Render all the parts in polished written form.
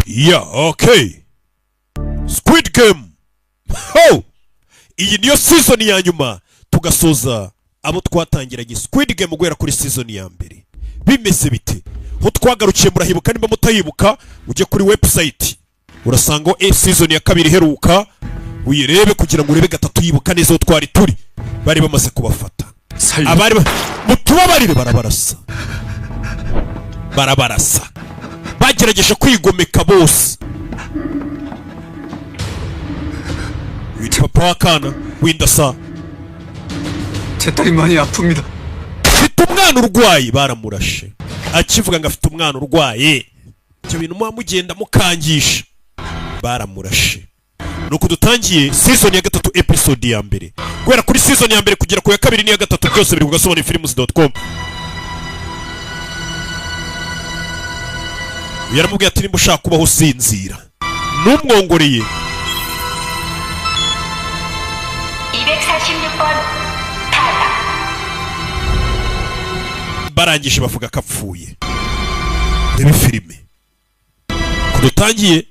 Yeah, okay. Squid Game. Ho! Iyi niyo season ya nyuma tugasoza abo twatangiranye Squid Game guhera kuri season ya mbere. Bimeze bite? Ho twagarukiye murahibuka nimba mutayibuka ujye kuri website. Urasanga season ya kabiri heruka uyirebe kugira ngo urebe gatatu yibuka neza ho twari turi. Bari bamaze kubafata. Abari mutubabarire barabarasa. Bagerageje kwigomeka bose. Witwa papa wakana windasa. 제 딸이 많이 아픕니다. Afite umwana urwaye baramurashe. Akivuga ngo afite umwana urwaye. Cyo bintu mugenda mukangisha. Baramurashe. Nuko dutangiye season ya gatatu episode ya mbere. Guhera kuri season ya mbere kugera ku ya kabiri n'iya gatatu byose biri kugasobona films.com. Yaramubwiye ati nimba ushaka kubaho usinzira numwongoreye 246번 타다. barangije bavuga kapfuye. Reba filime kudutangiye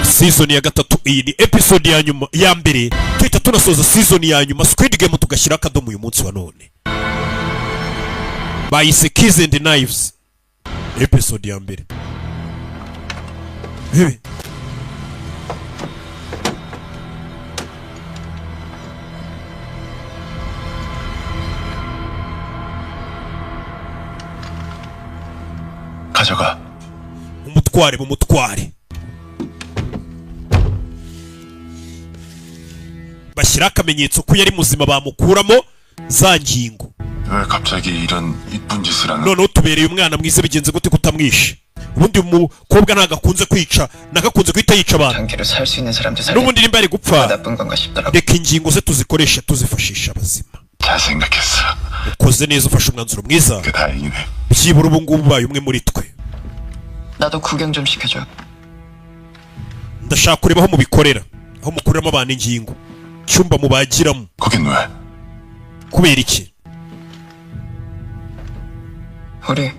season ya gatatu. Iyi ni episode ya nyuma ya mbere tuhita tunasoza season ya nyuma Squid Game tugashyira akadomo uyu munsi wa none. Bayise Keys and Knives episode ya mbere. Bebe 가져가. umutware bashyira akamenyetso ko yari muzima bamukuramo za ngingo. 왜 갑자기 이런 이쁜 짓을 하는? None utubereye umwana mwiza bigenze gute kutamwishe? Ubundi umukobwa nagakunze kwica nagakunze kwita yica abantu. 장기를 살 수 있는 사람들 살려. Nubundi nimba ari gupfa 나쁜 건가 싶더라고. reka ingingo ze tuzikoresha tuzifashisha abazima. 잘 생각했어. Ukoze neza ufashe umwanzuro mwiza. 그 다행이네. Byibura ubu ngubu ubaye umwe muri twe. 나도 구경 좀 시켜줘. Ndashaka kureba aho mubikorera, aho mukuramo abantu ingingo, cyumba mubagiramo. 거긴 왜? Kubera iki? 우리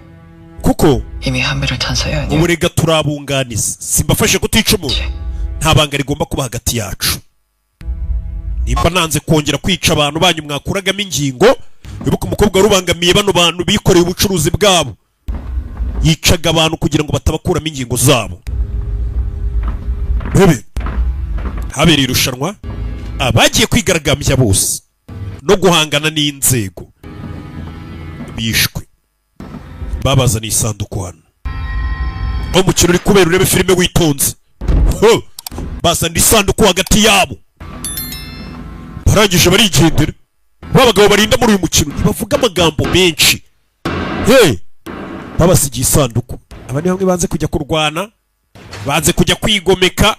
Kuko 이미 한배를 탄 사이 아니야? uburega turabunganiza. Simbafashe kutica umuntu. Nta banga rigomba kuba hagati yacu. Nimba nanze kongera kwica abantu banyu mwakuragamo ingingo, wibuka umukobwa rubangamiye bano bantu bikoreye ubucuruzi bwabo. Yicaga abantu kugira ngo batabakuramo ingingo zabo. Bebe habereye irushanwa abagiye kwigaragambya bose no guhangana n'inzego bishwe. Babazana isanduku hano. Umukino uri kubera urebe filime witonze. Bazana isanduku hagati yabo. Barangije barigendera. Babagabo barinda muri uyu mukino bavuga amagambo menshi. Babasigiye isanduku. Abandi bamwe banze kujya kurwana, banze kujya kwigomeka.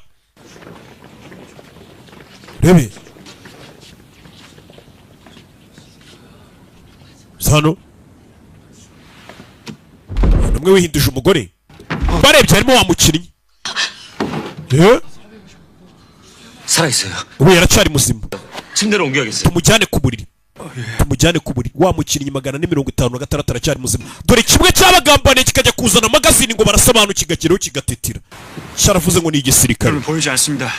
Rebe Sano Namwe wihinduje umugore. Barebye harimo wa mukinnyi. 살아있어요. Ubu yaracyari muzima. 침대로 옮겨야겠어요. Tumujyane ku buriri. Wa mukinnyi 456 aracyari muzima. Dore kimwe cy'abagambane kikajya kuzana magazine ngo barasobanura kigakiraho kigatetira. Cyaravuze ngo ni igisirikare. 보이지 않습니다.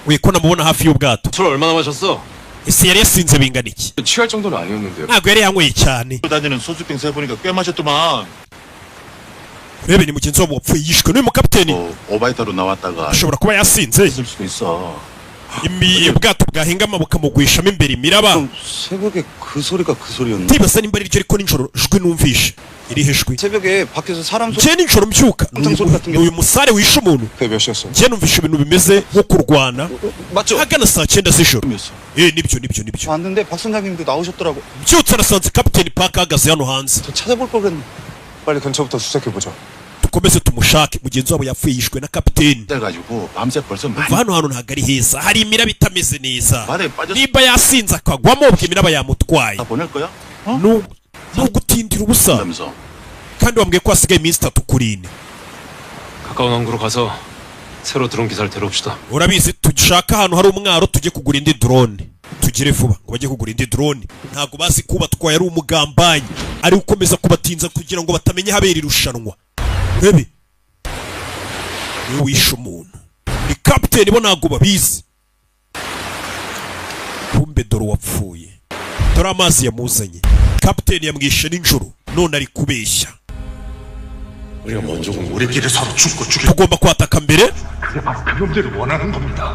We ko namubona hafi y'ubwato. 술 얼마나 마셨어? Ese yari yasinze bingana iki? 취할 정도는 아니었는데요. Ntabwo yari yanyweye cyane. 다니는 소주병 세 보니까 꽤 마셨더만. Rebe ni mugenzi wabo wapfuye yishwe n'uyu mukapiteni. 오바이타로 나왔다가 Ashobora kuba yasinze. 있을 수도 있어. Ubwato bwahingama bukamugwishamo imbere imiraba. 새벽에 그 소리가 그 소리였는데. Ndibaza nimba ari ryo ariko nijoro jwi numvishe. Iri hejwe. 새벽에 밖에서 사람 소리. Je nijoro mbyuka. Uyu musare wishe umuntu. 그게 몇 시였어? Je numvishe ibintu bimeze nko kurwana. 맞죠? Hagana saa 9 z'ijoro. Nibyo. 왔는데 박 선장님도 나오셨더라고. Byutse nasanze kapiteni Park ahagaze hano hanze. 저 찾아볼 걸 그랬네. 빨리 근처부터 수색해 보자. Dukomeze tumushake mugenzi wabo yapfuye yishwe na kapiteni. 그래가지고 밤새 벌써 Hano hantu ntabwo ari heza. Hari imiraba itameze neza. 말에 빠졌어. Nimba yasinze akagwamo ubwo imiraba yamutwaye. 다 보낼 거야? No gutindira ubusa. 그러면서 Kandi wambwiye ko hasigaye iminsi 3 kuri 4. 가까운 항구로 가서 새로 들어온 기사를 데려옵시다. Urabizi tushaka ahantu hari umwaro tujye kugura indi drone. Tugire vuba ngo bajye kugura indi drone. Ntabwo bazi kuba twaye ari umugambanyi. Ari ukomeza kubatinza kugira ngo batamenye habera irushanwa. Bebe niwe wishe umuntu. Ni kapiteni bo ntabwo babizi. Kumbe dore wapfuye. Dore amazi yamuzanye. Kapiteni yamwishe nijoro none ari kubeshya. 우리가 먼저 우리끼리 서로 죽고 죽여. Tugomba kwataka mbere. 그게 바로 그 놈들을 원하는 겁니다.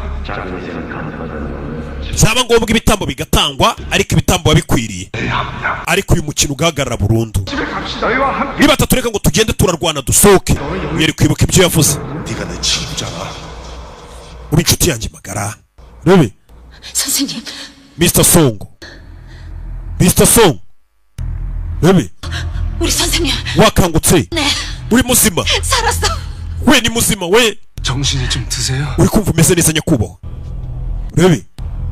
Byaba ngombwa ibitambo bigatangwa ariko ibitambo bikwiriye. Ariko uyu mukino ugahagarara burundu. Niba tatureka ngo tugende turarwana dusohoke. Mwere kwibuka ibyo yavuze. 네가 내 친구잖아. Uri inshuti yanjye magara. Rebe. 선생님, Mr. Song. Mr. Song. Rebe. 우리 선생님. wakangutse. 네, uri muzima. 살았어. we ni muzima we. 정신이 좀 드세요? uri kumva umeze neza nyakubahwa. Rebe.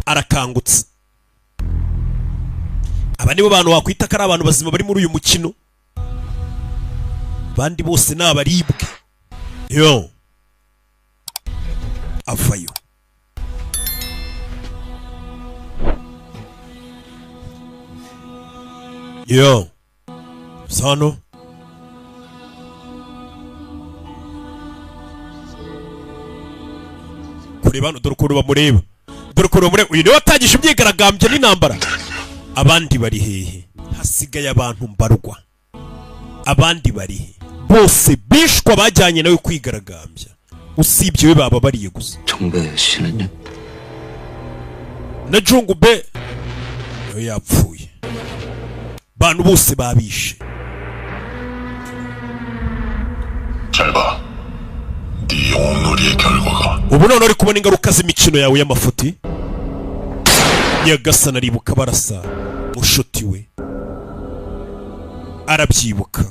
arakangutse. aba nibo bantu wakwita ko ari abantu bazima bari muri uyu mukino. Bandi bose ni abaribwe. Yo. Avayo. Yo. Sano. Kuri bano dore ukuntu bamureba. Dore ukuntu bamureba. Uyu niwe watangije imyigaragambyo n'intambara. Abandi bari hehe? Hasigaye abantu mbarwa. Abandi bari he? Bose bishwa bajyanye nawe kwigaragambya. Usibye we baba bariye gusa. 정배 씨는요? Na Jungube yo yapfuye. Bantu bose babishe. 잘 봐. 네 영웅놀이의 결과가. Ubu none uri kubona ingaruka z'imikino yawe y'amafuti. Nyagasana aribuka barasa mushuti we. Arabyibuka.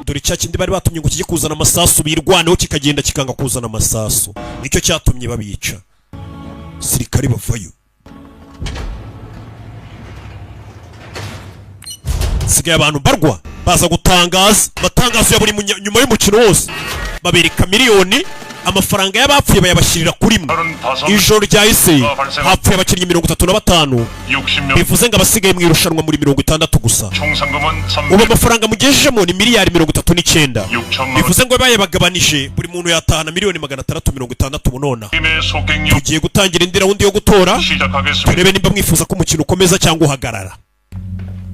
Dore cya kindi bari batumye ngo kijye kuzana amasasu birwaneho kikagenda kikanga kuzana amasasu. Nicyo cyatumye babica. Sirikari bavayo. Sigaye abantu barwa baza gutangaza matangazo ya buri nyuma y'umukino wose. Babereka miliyoni amafaranga y'abapfuye bayabashirira kuri mwe. Ijoro ryahise hapfuye abakinnyi 35 bivuze ngo abasigaye mu irushanwa muri 60 gusa. Ubu amafaranga mugejejemo ni miliyari 39. Bivuze ngo bayabagabanije buri muntu yatahana miliyoni 660 munona. Tugiye gutangira indi raundi yo gutora. Turebe nimba mwifuza ko umukino ukomeza cyangwa uhagarara.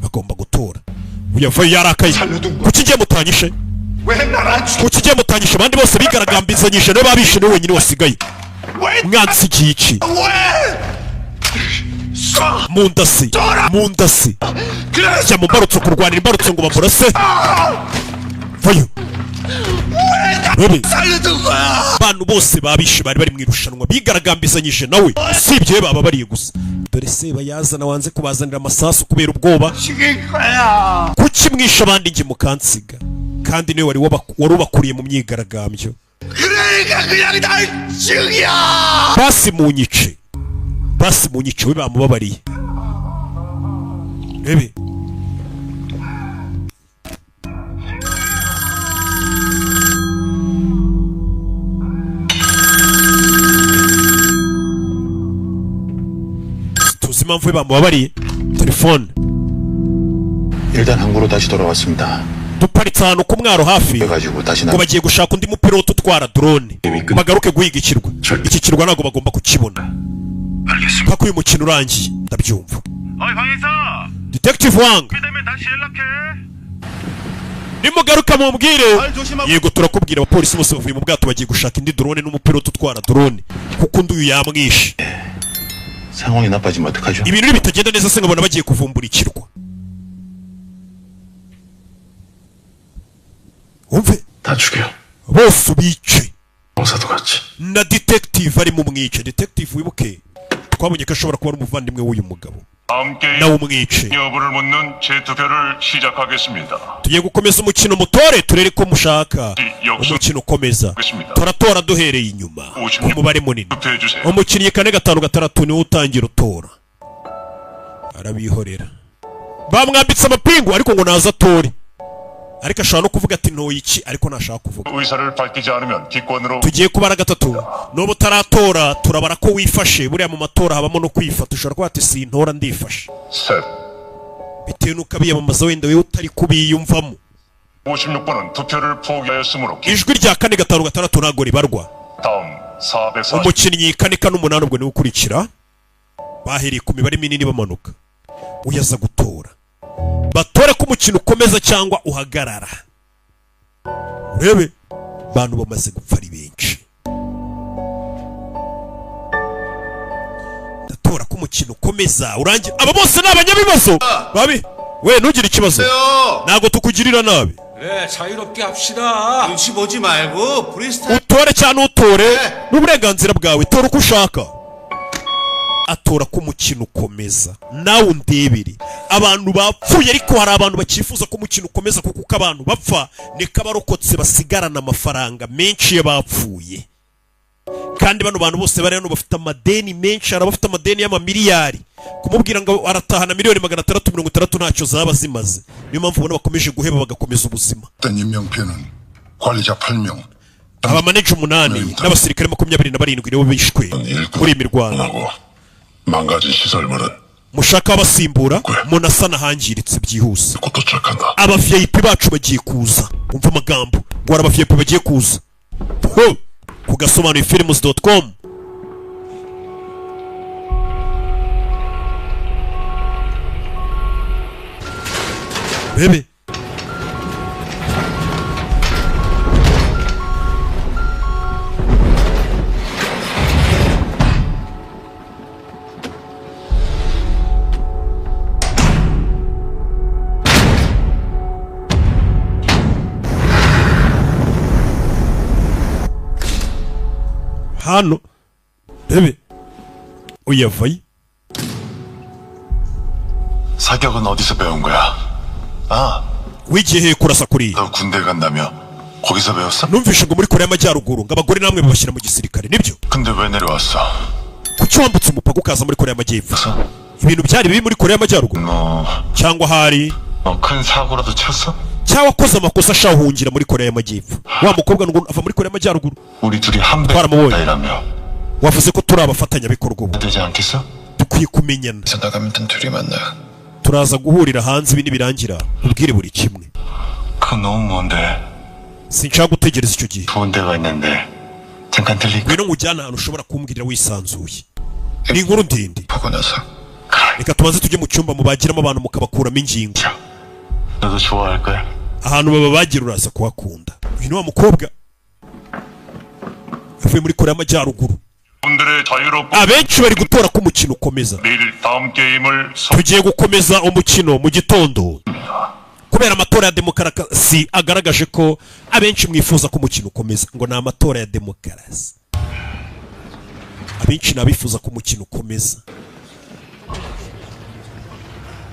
Bagomba gutora. Uyavayo yarakaye. Kuki ngiye mutanyishe? Kuki ngiye mutanyishe abandi bose bigaragambizanyije no babishe no wenyine wasigaye. Mwansi kici. Mundasi. Jya mubarutse kurwanira imbarutse ngo bamurase. Vayo. Rebe. Bantu bose babishe bari mu irushanwa bigaragambizanyije nawe. Sibye baba bariye gusa. Dore se bayazana wanze kubazanira amasasu kubera ubwoba. Kuki mwisha abandi nge mukansiga? Kandi niwe wari ubakuriye mu myigaragambyo. Basi munyice we bamubabariye. Rebe. tuzi impamvu we bamubabariye. Telefone. 일단 항구로 다시 돌아왔습니다. duparitse ahantu ku mwaro hafi 그래가지고 다시 ngo bagiye gushaka undi mupilote utwara drone bagaruke guhiga ikirwa. Iki kirwa ntabwo bagomba kukibona mpaka uyu mukino urangiye. Ndabyumva. Detective Wang, nimugaruka mumbwire. Yego turakubwira. Abapolisi bose bavuye mu bwato bagiye gushaka indi drone n'umupilote utwara drone kuko undi uyu yamwishe. 상황이 나빠지면 어떡하죠? Ibintu bitagenda neza se nkabona bagiye kuvumbura ikirwa. Umve. 다 죽여. Bose ubice. 공사도 같이. Na detective ari mu mwice. Detective wibuke twabonye ko ashobora kuba ari umuvandimwe w'uyu mugabo. nawe umwice. 여부를 묻는 재투표를 시작하겠습니다. tugiye gukomeza umukino mutore turere ko mushaka. umukino ukomeza turatora duhereye inyuma ku mubare munini. umukinnyi 4-5-6 niwe utangira utora. arabihorera bamwambitse amapingu ariko ngo naza atore. ariko ashobora no kuvuga ati ntoye iki ariko ntashaka kuvuga. 의사를 밝히지 않으면 기권으로. tugiye kubara gatatu. n'ubu utaratora turabara ko wifashe. buriya mu matora habamo no kwifata. ushobora kuba ati sintora ndifashe 셋. bitewe n'uko abiyamamaza wenda wewe utari kubiyumvamo. 56번은 투표를 포기하였으므로 ijwi rya 4-5-6 ntago ribarwa. 다음 440 umukinnyi 4-8 ubwo niwe ukurikira. Bahereye ku mibare minini bamanuka. Uyaza gutora. Batore ko umukino ukomeza cyangwa uhagarara. Urebe bantu bamaze gupfa ari benshi. Datora ko umukino ukomeza urangira. Aba bose ni abanyabibazo. Babi we ntugire ikibazo. Nago tukugirira nabi. 그래 자유롭게 합시다. 눈치 보지 말고 프리스타일. Utore cyane utore n'uburenganzira bwawe. Tora uko ushaka. Atora ko umukino ukomeza. Nawe undebere. Abantu bapfuye ariko hari abantu bakifuza ko umukino ukomeza kuko abantu bapfa niko abarokotse basigarana amafaranga menshi y'abapfuye. Kandi bano bantu bose bari hano bafite amadeni menshi, hari abafite amadeni y'amamiliyari. Kumubwira ngo aratahana miliyoni 660 ntacyo zaba zimaze. Niyo mpamvu ubona bakomeje guheba bagakomeza ubuzima. 임명표는 관리자 8명. Abamaneja 8 n'abasirikare 27 nibo bishwe muri imirwano. 망가진 시설물은 Mushaka abasimbura munasana hangiritse byihuse. 곧 도착한다. Aba VIP bacu bagiye kuza. Umva amagambo. Ngo aba VIP bagiye kuza. Ho! Kugasobanura films.com. Bebe. Hano bebe uyavaye. 사격은 어디서 배운 거야? 아, wigiye kurasa kuri. 너 군대 간다며 거기서 배웠어? Numvishe ngo muri Korea y'Amajyaruguru ngo abagore namwe babashyira mu gisirikare nibyo? 근데 왜 내려왔어? Kuki wambutse umupaka ukaza muri Korea y'Amajyepfo? Ibintu byari biri muri Korea y'Amajyaruguru? cyangwa hari 큰 사고라도 쳤어? cyangwa koza amakosa ashahungira muri Korea y'Amajyepfo? Wa mukobwa ngo ava muri Korea y'Amajyaruguru? 우리 둘이 한 배이라며 wavuze ko turi abafatanyabikorwa ubu. 되지 않겠어? Dukwiye kumenyana. 나가면 둘이 만나. Turaza guhurira hanze ibi nibirangira ubwire buri kimwe. 그건 너무 먼데. Sinshaka gutegereza icyo gihe. 좋은 데가 있는데 잠깐 들릴까? Ngwino nkujyana ahantu ushobora kumbwirira wisanzuye. Ni inkuru ndende. 보고 나서 Reka tubanze tujye mu cyumba mubagiramo abantu mukabakuramo ingingo. 너도 좋아할 거야. Ahantu babagira uraza kuhakunda. Uyu ni wa mukobwa yavuye muri Korea y'Amajyaruguru. 분들의 자유롭고 Abenshi bari gutora ko umukino ukomeza. 내일 다음 게임을 Tugiye gukomeza umukino mu gitondo. Kubera amatora ya demokarasi agaragaje ko abenshi mwifuza ko umukino ukomeza. Ngo ni amatora ya demokarasi. Abenshi nabifuza ko umukino ukomeza.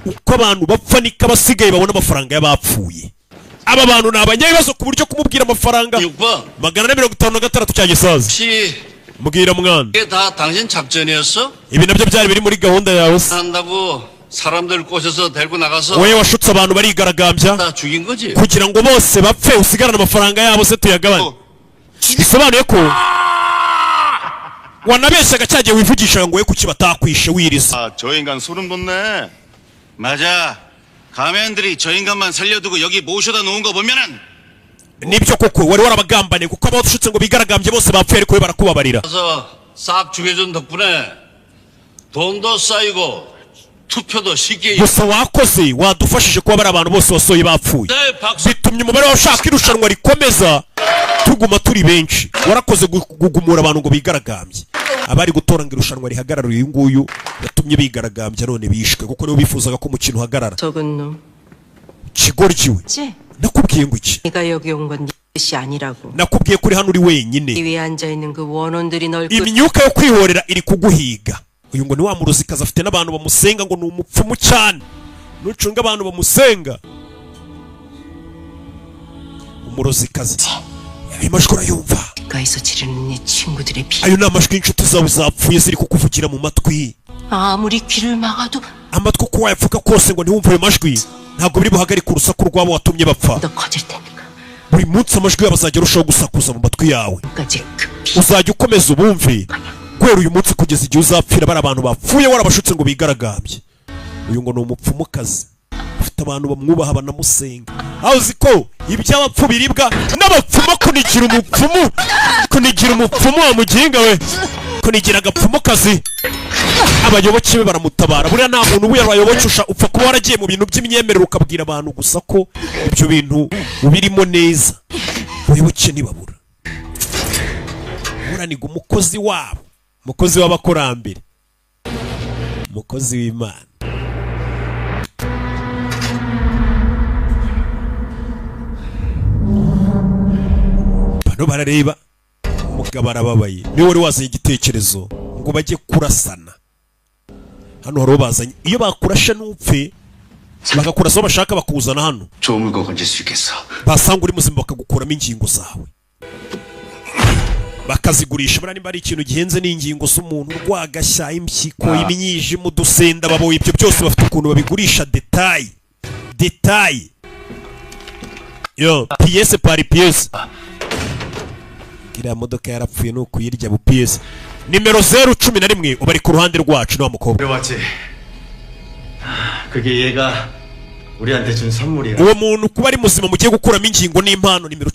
Uko abantu bapfa niko abasigaye babona amafaranga y'abapfuye. Aba bantu ni abanyabibazo ku buryo kumubwira amafaranga 6번 456 cyagisaza. 혹시 Mbwira mwana. 이게 다 당신 작전이었어? Ibi nabyo byari biri muri gahunda yawe. 한다고 사람들 꼬셔서 데리고 나가서 Wowe washutse abantu barigaragambya 다 죽인 거지? kugira ngo bose bapfe usigarane amafaranga yabo se tuyagabane. Bisobanuye ko wanabeshyaga cyagiye wivugisha ngo we kuki batakwishe wiriza. 아, 저 인간 소름 돋네. 맞아. 가면들이 저 인간만 살려두고 여기 모셔다 놓은 거 보면은 Nibyo koko wari warabagambane kuko abashutse ngo bigaragambye bose bapfuye ariko we barakubabarira. 그래서 싹 죽여준 덕분에 돈도 쌓이고 투표도 쉽게 Gusa wakoze wadufashije kuba bari abantu bose wasoye bapfuye. Bitumye umubare w'abashaka irushanwa rikomeza tuguma turi benshi. Warakoze gugumura abantu ngo bigaragambye. Abari gutoranga irushanwa rihagarara uyu nguyu yatumye bigaragambya none bishwe kuko nibo bifuzaga ko umukino uhagarara. 적은 놈. Kigoryiwe. nakubwiye ngo iki? 네가 여기 온 건 네 뜻이 아니라고. nakubwiye kuri hano uri wenyine. 이 위에 앉아 있는 그 원혼들이 널 imyuka yo kwihorera iri kuguhiga. uyu ngo ni wa murozikazi afite n'abantu bamusenga ngo ni umupfumu cyane. nucunga abantu bamusenga. umurozikazi ayo majwi urayumva? 가에서 지르는 네 친구들의 피. ayo ni amajwi y'inshuti zawe zapfuye ziri kukuvugira mu matwi. 아무리 귀를 막아도 amatwi uko wayapfuka kose ngo ntiwumve ayo majwi ntabwo biri buhagarike urusaku rwabo watumye bapfa. 더 커질 테니까. buri munsi amajwi yabo azajya arushaho gusakuza mu matwi yawe. 까지 uzajya ukomeza ubumve guhera uyu munsi kugeza igihe uzapfira bari abantu bapfuye warabashutse ngo bigaragambye. uyu ngo ni umupfumukazi afite abantu bamwubaha banamusenga. Hauzi ko iby'abapfu biribwa n'abapfumu kunigira umupfumu wa muginga we kunigira agapfumu kazi. Abayoboke be baramutabara. Buriya nta muntu ubuye abayobokesha upfa kuba waragiye mu bintu by'imyemerere ukabwira abantu gusa ko ibyo bintu ubirimo neza. Abayoboke ntibabura. Buraniga umukozi wabo, umukozi w'abakurambere, umukozi w'Imana. Bano barareba umugabo arababaye. Niwe wari wazanye igitekerezo ngo bajye kurasana. Hano haro bazanye iyo bakurasha n'upfe bakakurasa bashaka bakuzana hano. 좋은 물건 건질 수 있겠어. Basanga uri muzima bakagukuramo ingingo zawe. Bakazigurisha bari ari ikintu gihenze n'ingingo z'umuntu rwagashya impyiko imyijima udusenda baboye ibyo byose bafite ukuntu babigurisha detail. Yo, pièce par pièce. Kiriya modoka yarapfuye no kuyirya bu pièce. Nimero 011 ubari ku ruhande rwacu no mukobwa. 맞지? 그게 얘가 우리한테 준 선물이야. Uwo muntu kuba ari muzima mugiye gukuramo ingingo n'impano nimero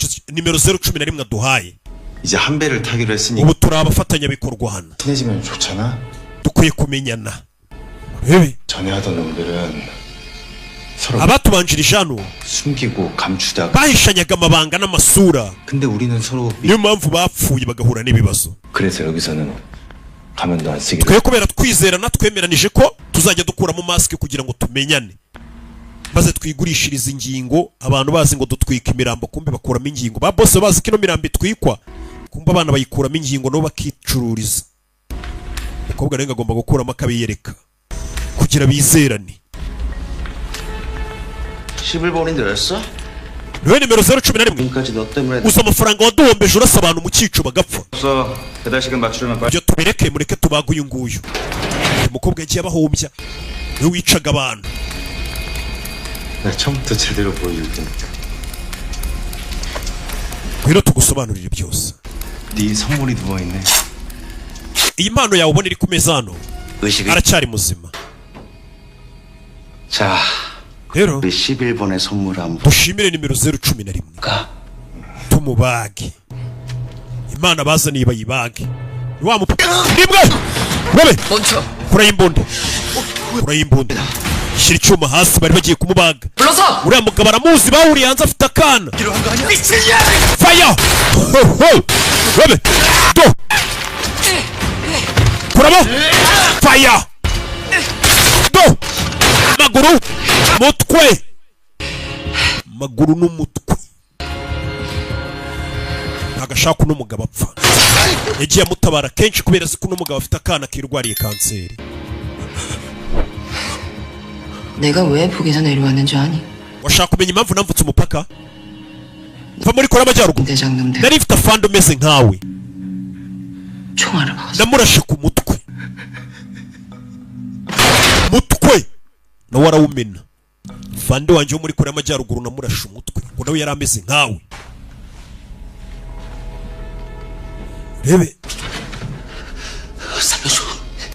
011 aduhaye. 이제 한 배를 타기로 했으니 Ubu turabafatanya bikorwa hano. 친해지면 좋잖아. Dukwiye kumenyana. Bebe 전에 하던 놈들은 서로 abatubanjirije hano 숨기고 감추다가 bahishanyaga amabanga n'amasura. 근데 우리는 서로 Niyo mpamvu bapfuye bagahura n'ibibazo. 그래서 여기서는 가면도 안 쓰기로. Twe kubera twizerana twemeranije ko tuzajya dukuramo mask kugira ngo tumenyane. Maze twigurishiriza ingingo abantu bazi ngo dutwika imirambo kumbe bakuramo ingingo. Ba boss bazi kino mirambo itwikwa kumbe abana bayikuramo ingingo no bakicururiza. Umukobwa renga agomba gukuramo akabiyereka kugira bizerane. 11번인데 였어? Niwe nimero 011 지금까지 너 때문에 uza amafaranga waduhombeje urasa abantu mu cyico bagapfa. 없어. 배달 시간 맞추려면 빨리. Ibyo tubireke mureke tubaga uyu nguyu. Umukobwa yagiye abahombya niwe wicaga abantu. 나 처음부터 제대로 보여줄 테니까. Rero tugusobanurire byose. 네 선물이 누워 있네. Iyi mpano yawe ubona iri ku meza hano 의식이. aracyari muzima. 자, Rero 우리 11번의 선물 한번 dushimire nimero 011 볼까? tumubage. Imana bazaniye bayibage. Ni wa mupaka nibwe Robe 멈춰. Kurayimbunda Shira icyuma hasi bari bagiye kumubaga. 불러서. Uriya mugabo aramuzi bahuriye hanze afite akana. Fire! Robe do kuramo fire do maguru n'umutwe. Agashaka uno mugabo apfa. Yagiye amutabara kenshi kubera ko uno mugabo afite akana kirwariye kanseri. 내가 왜 북에서 내려왔는지 아니? Washaka kumenya impamvu namvutse umupaka? Mva muri Korea y'Amajyaruguru. 대장님들 Nari mfite afande umeze nkawe. 총알을 박았어. Namurashe ku mutwe. Nawe arawumena. Fande wanje wo muri Korea y'Amajyaruguru namurashe umutwe. Ngo nawe yari ameze nkawe. Rebe. 살려줘.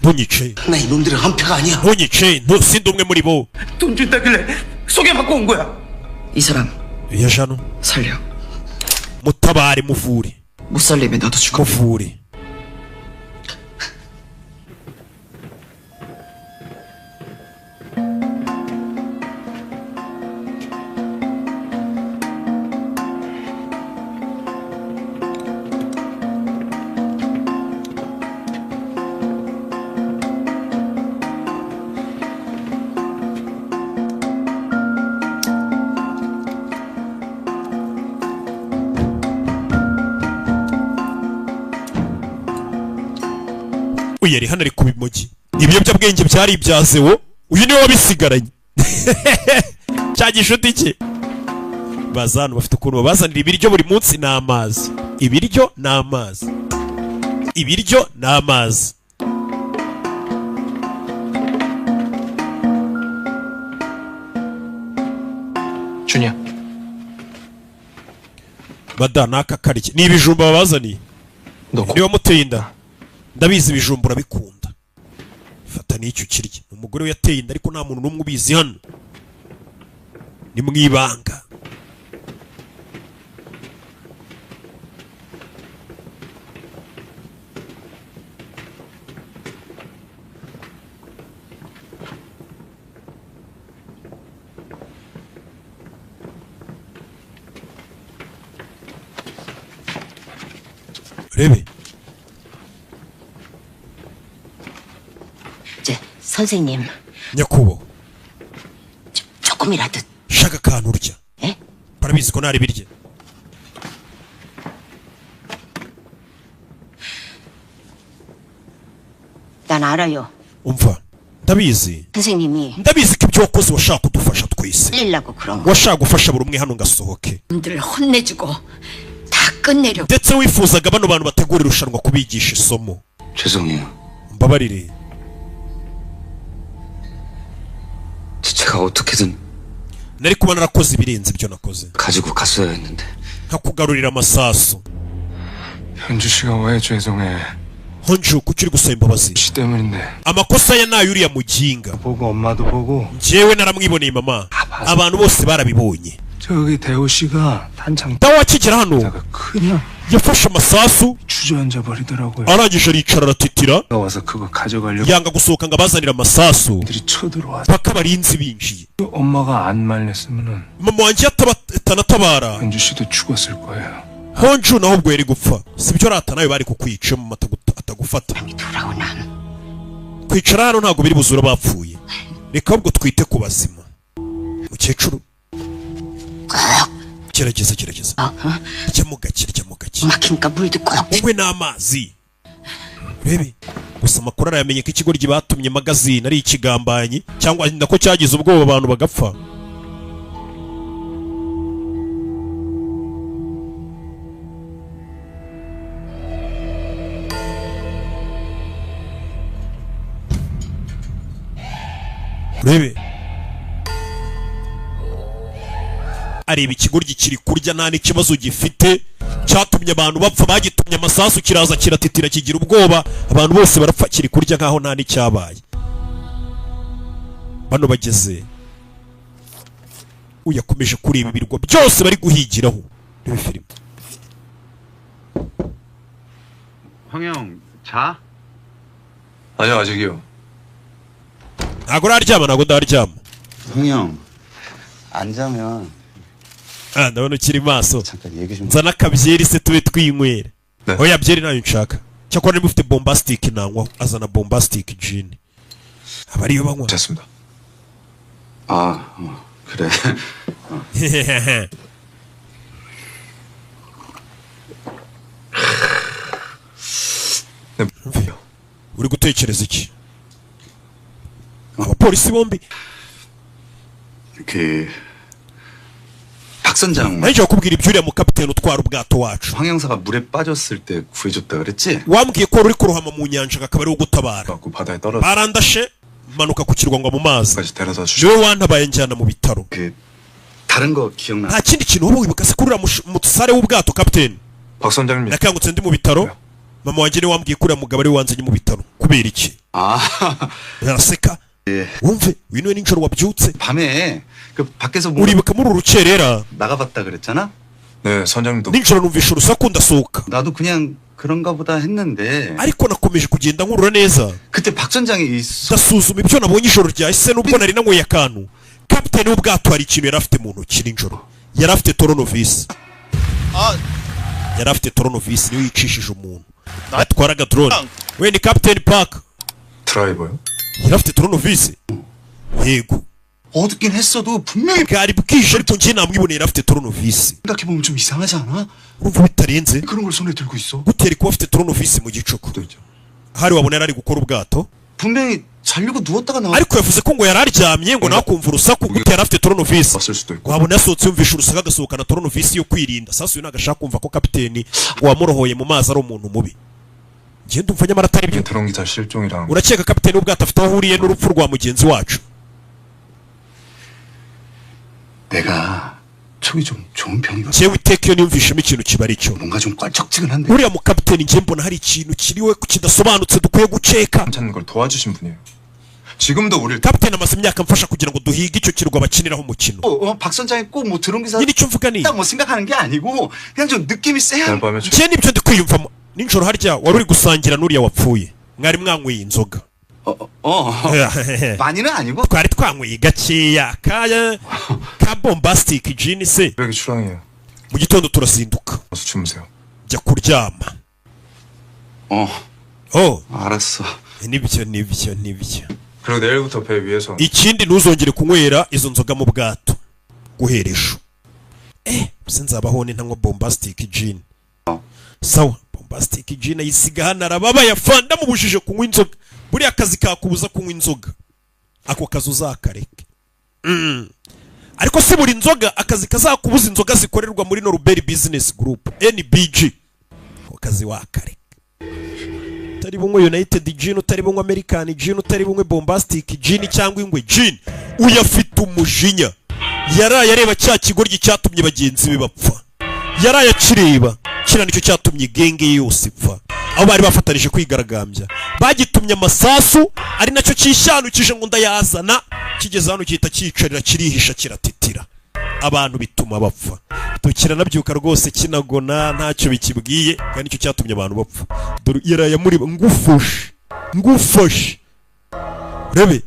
ntunyice. 나 이놈들은 한패가 아니야. ntunyice. sindi umwe muri bo. 돈 준다길래 소개받고 온 거야. 이 사람 Yajano. 살려. Mutabare muvure. 못 살리면 나도 죽어. Muvure. Uyu yari hano ari ku bimogi. Ibiyobyabwenge byari ibyazewo. Uyu niwe wabisigaranye. Cya gishuti cye. Bazana bafite ukuntu babazanira ibiryo buri munsi n'amazi. Ibiryo n'amazi. Ibiryo n'amazi. 준이야. Bada naka kariki. Ni ibijumba babazaniye. Niwe muteye inda. Ndabizi ibijumba urabikunda. Fata n'icyo kirya. Umugore we yateye inda ariko nta muntu n'umwe ubizi hano. Ni mwibanga. urebe 이제 선생님 nyakubahwa 조금이라도 shaka akantu urya 에? barabizi ko ntari birye 난 알아요. umva ndabizi 선생님이 ndabizi ko ibyo wakoze washaka kudufasha twese 살리려고 그런 거. washaka gufasha buri umwe hano ngasohoke 놈들을 혼내주고 다 끝내려고. ndetse wifuzaga bano bantu bategura irushanwa kubigisha isomo 죄송해요. mbabarire 제가 어떻게든 nari kuba narakoze ibirenze ibyo nakoze 가지고 갔어야 했는데. nkakugarurira amasasu 현주 씨가 왜 죄송해? honju kuki uri gusaba imbabazi 씨 때문인데. amakosa ya nayo uriya muginga 보고 엄마도 보고 njyewe naramwiboneye mama abantu bose barabibonye 저기 대호 씨가 단창 dawe akigera hano 다가 그냥 yafashe amasasu 주저앉아 버리더라고요. arangije aricara aratitira 와서 그거 가져가려고 yanga gusohoka ngo abazanire amasasu 들이 쳐들어와서 paka abarinzi binjiye 엄마가 안 말렸으면은 mama wanjye atanatabara 현주 씨도 죽었을 거예요. honju naho ubwo yari gupfa sibyo rata nawe bari kukwica mama atagufata 돌아오나. kwicara hano ntabwo biri buzura bapfuye reka ahubwo twite ku bazima mukecuru gerageza ryamo gake 막히니까 물도 꼭. unywe n'amazi urebe gusa amakuru arayamenye ko ikigoryi batumye magazine ari ikigambanyi cyangwa nako cyagize ubwoba abantu bagapfa urebe areba ikigoryi kiri kurya nta n'ikibazo gifite cyatumye abantu bapfa bagitumye amasasu kiraza kiratitira kigira ubwoba abantu bose barapfa kiri kurya nkaho nta n'icyabaye bano bageze uyakomeje kureba ibirwa byose bari guhigiraho reba filime 황영 자? 아니요 아직이요. ntabwo uraryama ntabwo ndaryama 황영 안 자면 ndabona ukiri maso 잠깐 얘기 좀. nzana akabyeri se tube twinywera 네. oya byeri nayo nshaka cyakora niba ufite bombastic nanywa azana bombastic gin aba ariyo banywa 됐습니다. 그래. 네. uri gutekereza iki abapolisi bombi 박 선장 nanjye wakubwira ibyo uriya mukapiteni utwara ubwato wacu 황 형사가 물에 빠졌을 때 구해줬다 그랬지? wambwiye ko wari uri kurohama mu nyanja akaba ariwo gutabara 갖고 바다에 떨어져 barandashe manuka ku kirwa ngo mu mazi 까지 데려다 주시. niwe wantabaye njyana mu bitaro 다른 거 기억나? nta kindi kintu wowe wibuka se kuri uriya musare w'ubwato kapiteni 박 선장님 nakangutse ndi mu bitaro mama wanjye niwe wambwiye ko uriya mugabo ariwe wanzanye mu bitaro kubera iki araseka wumve wino nijoro wabyutse 밤에 밖에서 uribuka muri uru rukerera 나가봤다 그랬잖아? 네 선장님도 nijoro numvisha urusaku ndasohoka 나도 그냥 그런가 보다 했는데 ariko nakomeje kugenda nkurura neza 그때 박 선장이 ndasuzuma ibyo nabonye ijoro ryahise nubwo nari nanyweye akantu kapiteni w'ubwato hari ikintu yari afite mu ntoki nijoro yari afite toronovisi yari afite toronovisi niyo yicishije umuntu atwaraga drone we ni kapiteni park 드라이버요? yari afite toronovisi yego 어둡긴 했어도 분명히 bwari bwije ariko njye namwiboneye yari afite toronovisi 생각해보면 좀 이상하지 않아? urumva bitarenze 그런 걸 손에 들고 있어 gutera kuba afite toronovisi mu gicuku hari wabona yari ari gukora ubwato 분명히 자려고 누웠다가 나와 ariko yavuze ko ngo yari aryamye ngo nawe akumva urusaku gute yari afite toronovisi 왔을 수도 있고 wabona yasohotse yumvisha urusaku agasohokana toronovisi yo kwirinda sasa uyu ntabwo ashaka kumva ko kapiteni wamurohoye mu mazi ari umuntu mubi njye ndumva nyamara atari byo 드론 기사 실종이랑 urakeka kapiteni w'ubwato afite aho ahuriye n'urupfu rwa mugenzi wacu 내가 촉이 좀 좋은 편이거든 njyewe iteka iyo niyumvishemo ikintu kiba ari cyo 뭔가 좀 껄쩍지근한데 uriya mukapiteni njye mbona hari ikintu kiriwe kidasobanutse dukwiye guceka 찾는 걸 도와주신 분이에요. 지금도 우리를 kapiteni amaze imyaka amfasha kugira ngo duhige icyo kirwa bakiniraho umukino 박 선장이 꼭 뭐 드론 기사 nyine icyo mvuga ni 뭐 생각하는 게 아니고 그냥 좀 느낌이 세야 오늘 밤에 njye nibyo ndi kwiyumvamo nijoro harya wari uri gusangira n'uriya wapfuye mwari mwanyweye inzoga 많이는 아니고 twari twanyweye gakeya ka bombastic gin se 여기 출항이에요. mu gitondo turazinduka 어서 주무세요. jya kuryama 알았어. nibyo. 그리고 내일부터 배 위에서. ikindi ntuzongere kunywera izo nzoga mu bwato guhera ejo. Sinzabaho ni ntanywa bombastic gin. Sawa, bombastic gin ayisiga hano arababa yafanda mubujije kunywa inzoga. Buri akazi kakubuza kunywa inzoga. Ako kazi uzakareke. Ariko si buri nzoga akazi kazakubuza inzoga zikorerwa muri Norbert Business Group NBG. Ako kazi wakareke. Utari bumwe United Gin, utari bumwe American Gin, utari bumwe bombastic gin cyangwa ingwe gin, uyafite umujinya. Yaraye areba cya kigoryi cyatumye bagenzi be bapfa. Yaraye akireba kira nicyo cyatumye genge yose ipfa. Aho bari bafatanije kwigaragambya bagitumye amasasu ari nacyo cyishanukije ngo ndayazana, kigeze hano cyita cyicarira kirihisha kiratitira, abantu bituma bapfa. Tukira nabyuka rwose kinagona ntacyo bikibwiye, kandi nicyo cyatumye abantu bapfa. Dore yaraye muri ngufashe rebe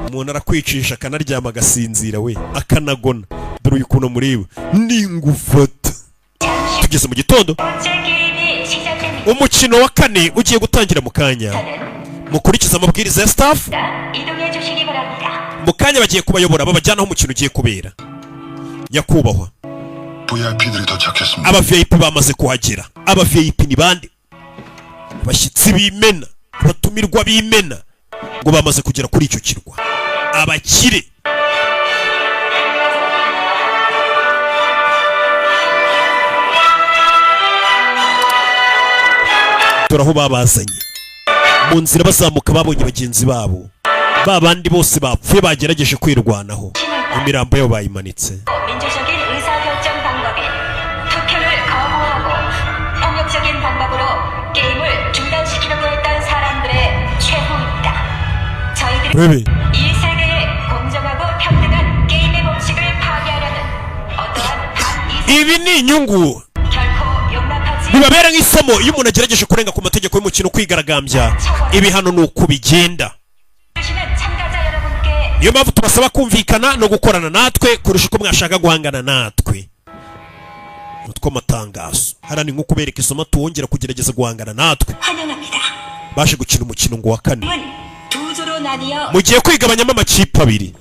umuntu arakwicisha akanaryama agasinzira we akanagona. Dore uyu kuntu mureba ningufata. Tugeze mu gitondo, umukino wa kane ugiye gutangira mu kanya. Mukurikiza amabwiriza ya staff. Mu kanya bagiye kubayobora babajyana aho umukino ugiye kubera. Nyakubahwa, VIP들이 도착했습니다. aba VIP bamaze kuhagera. Aba VIP ni bande? Abashyitsi b'imena, batumirwa b'imena ngo bamaze kugera kuri icyo kirwa. Abakire turaho babazanye mu nzira bazamuka, babonye bagenzi babo babandi bose bapfuye bagerageje kwirwanaho, imirambo yabo bayimanitse. Bebe ibi ni inyungu bibabera nk'isomo iyo umuntu agerageje kurenga ku mategeko y'umukino kwigaragambya. Ibi hano ni uko bigenda. Niyo mpamvu tubasaba kumvikana no gukorana natwe kurusha uko mwashaka guhangana natwe. Utwo matangazo harani nko kubereka isomo tuwongera kugerageza guhangana natwe. Baje gukina umukino ngo wa kane, mugiye kwigabanyamo amakipe abiri.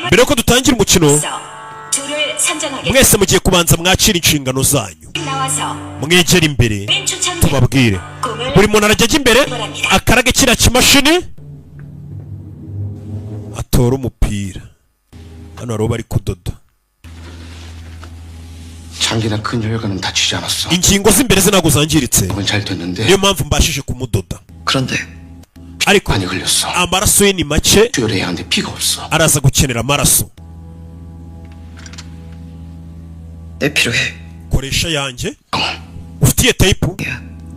Mbere yuko dutangira umukino mwese mugiye kubanza mwakira inshingano zanyu. Mwegera imbere tubabwire. Buri muntu arajya imbere akarage kiriya kimashini atora umupira. Hano hariho bari kudoda. 장기나 큰 혈관은 다치지 않았어. ingingo z'imbere ze ntabwo zangiritse, 그건 잘 됐는데. niyo mpamvu mbashije kumudoda. 그런데 ariko 많이 흘렸어. amaraso ye ni make, 수혈해야 하는데 피가 없어. araza gukenera amaraso. 내 필요해. koresha yanjye. ufitiye type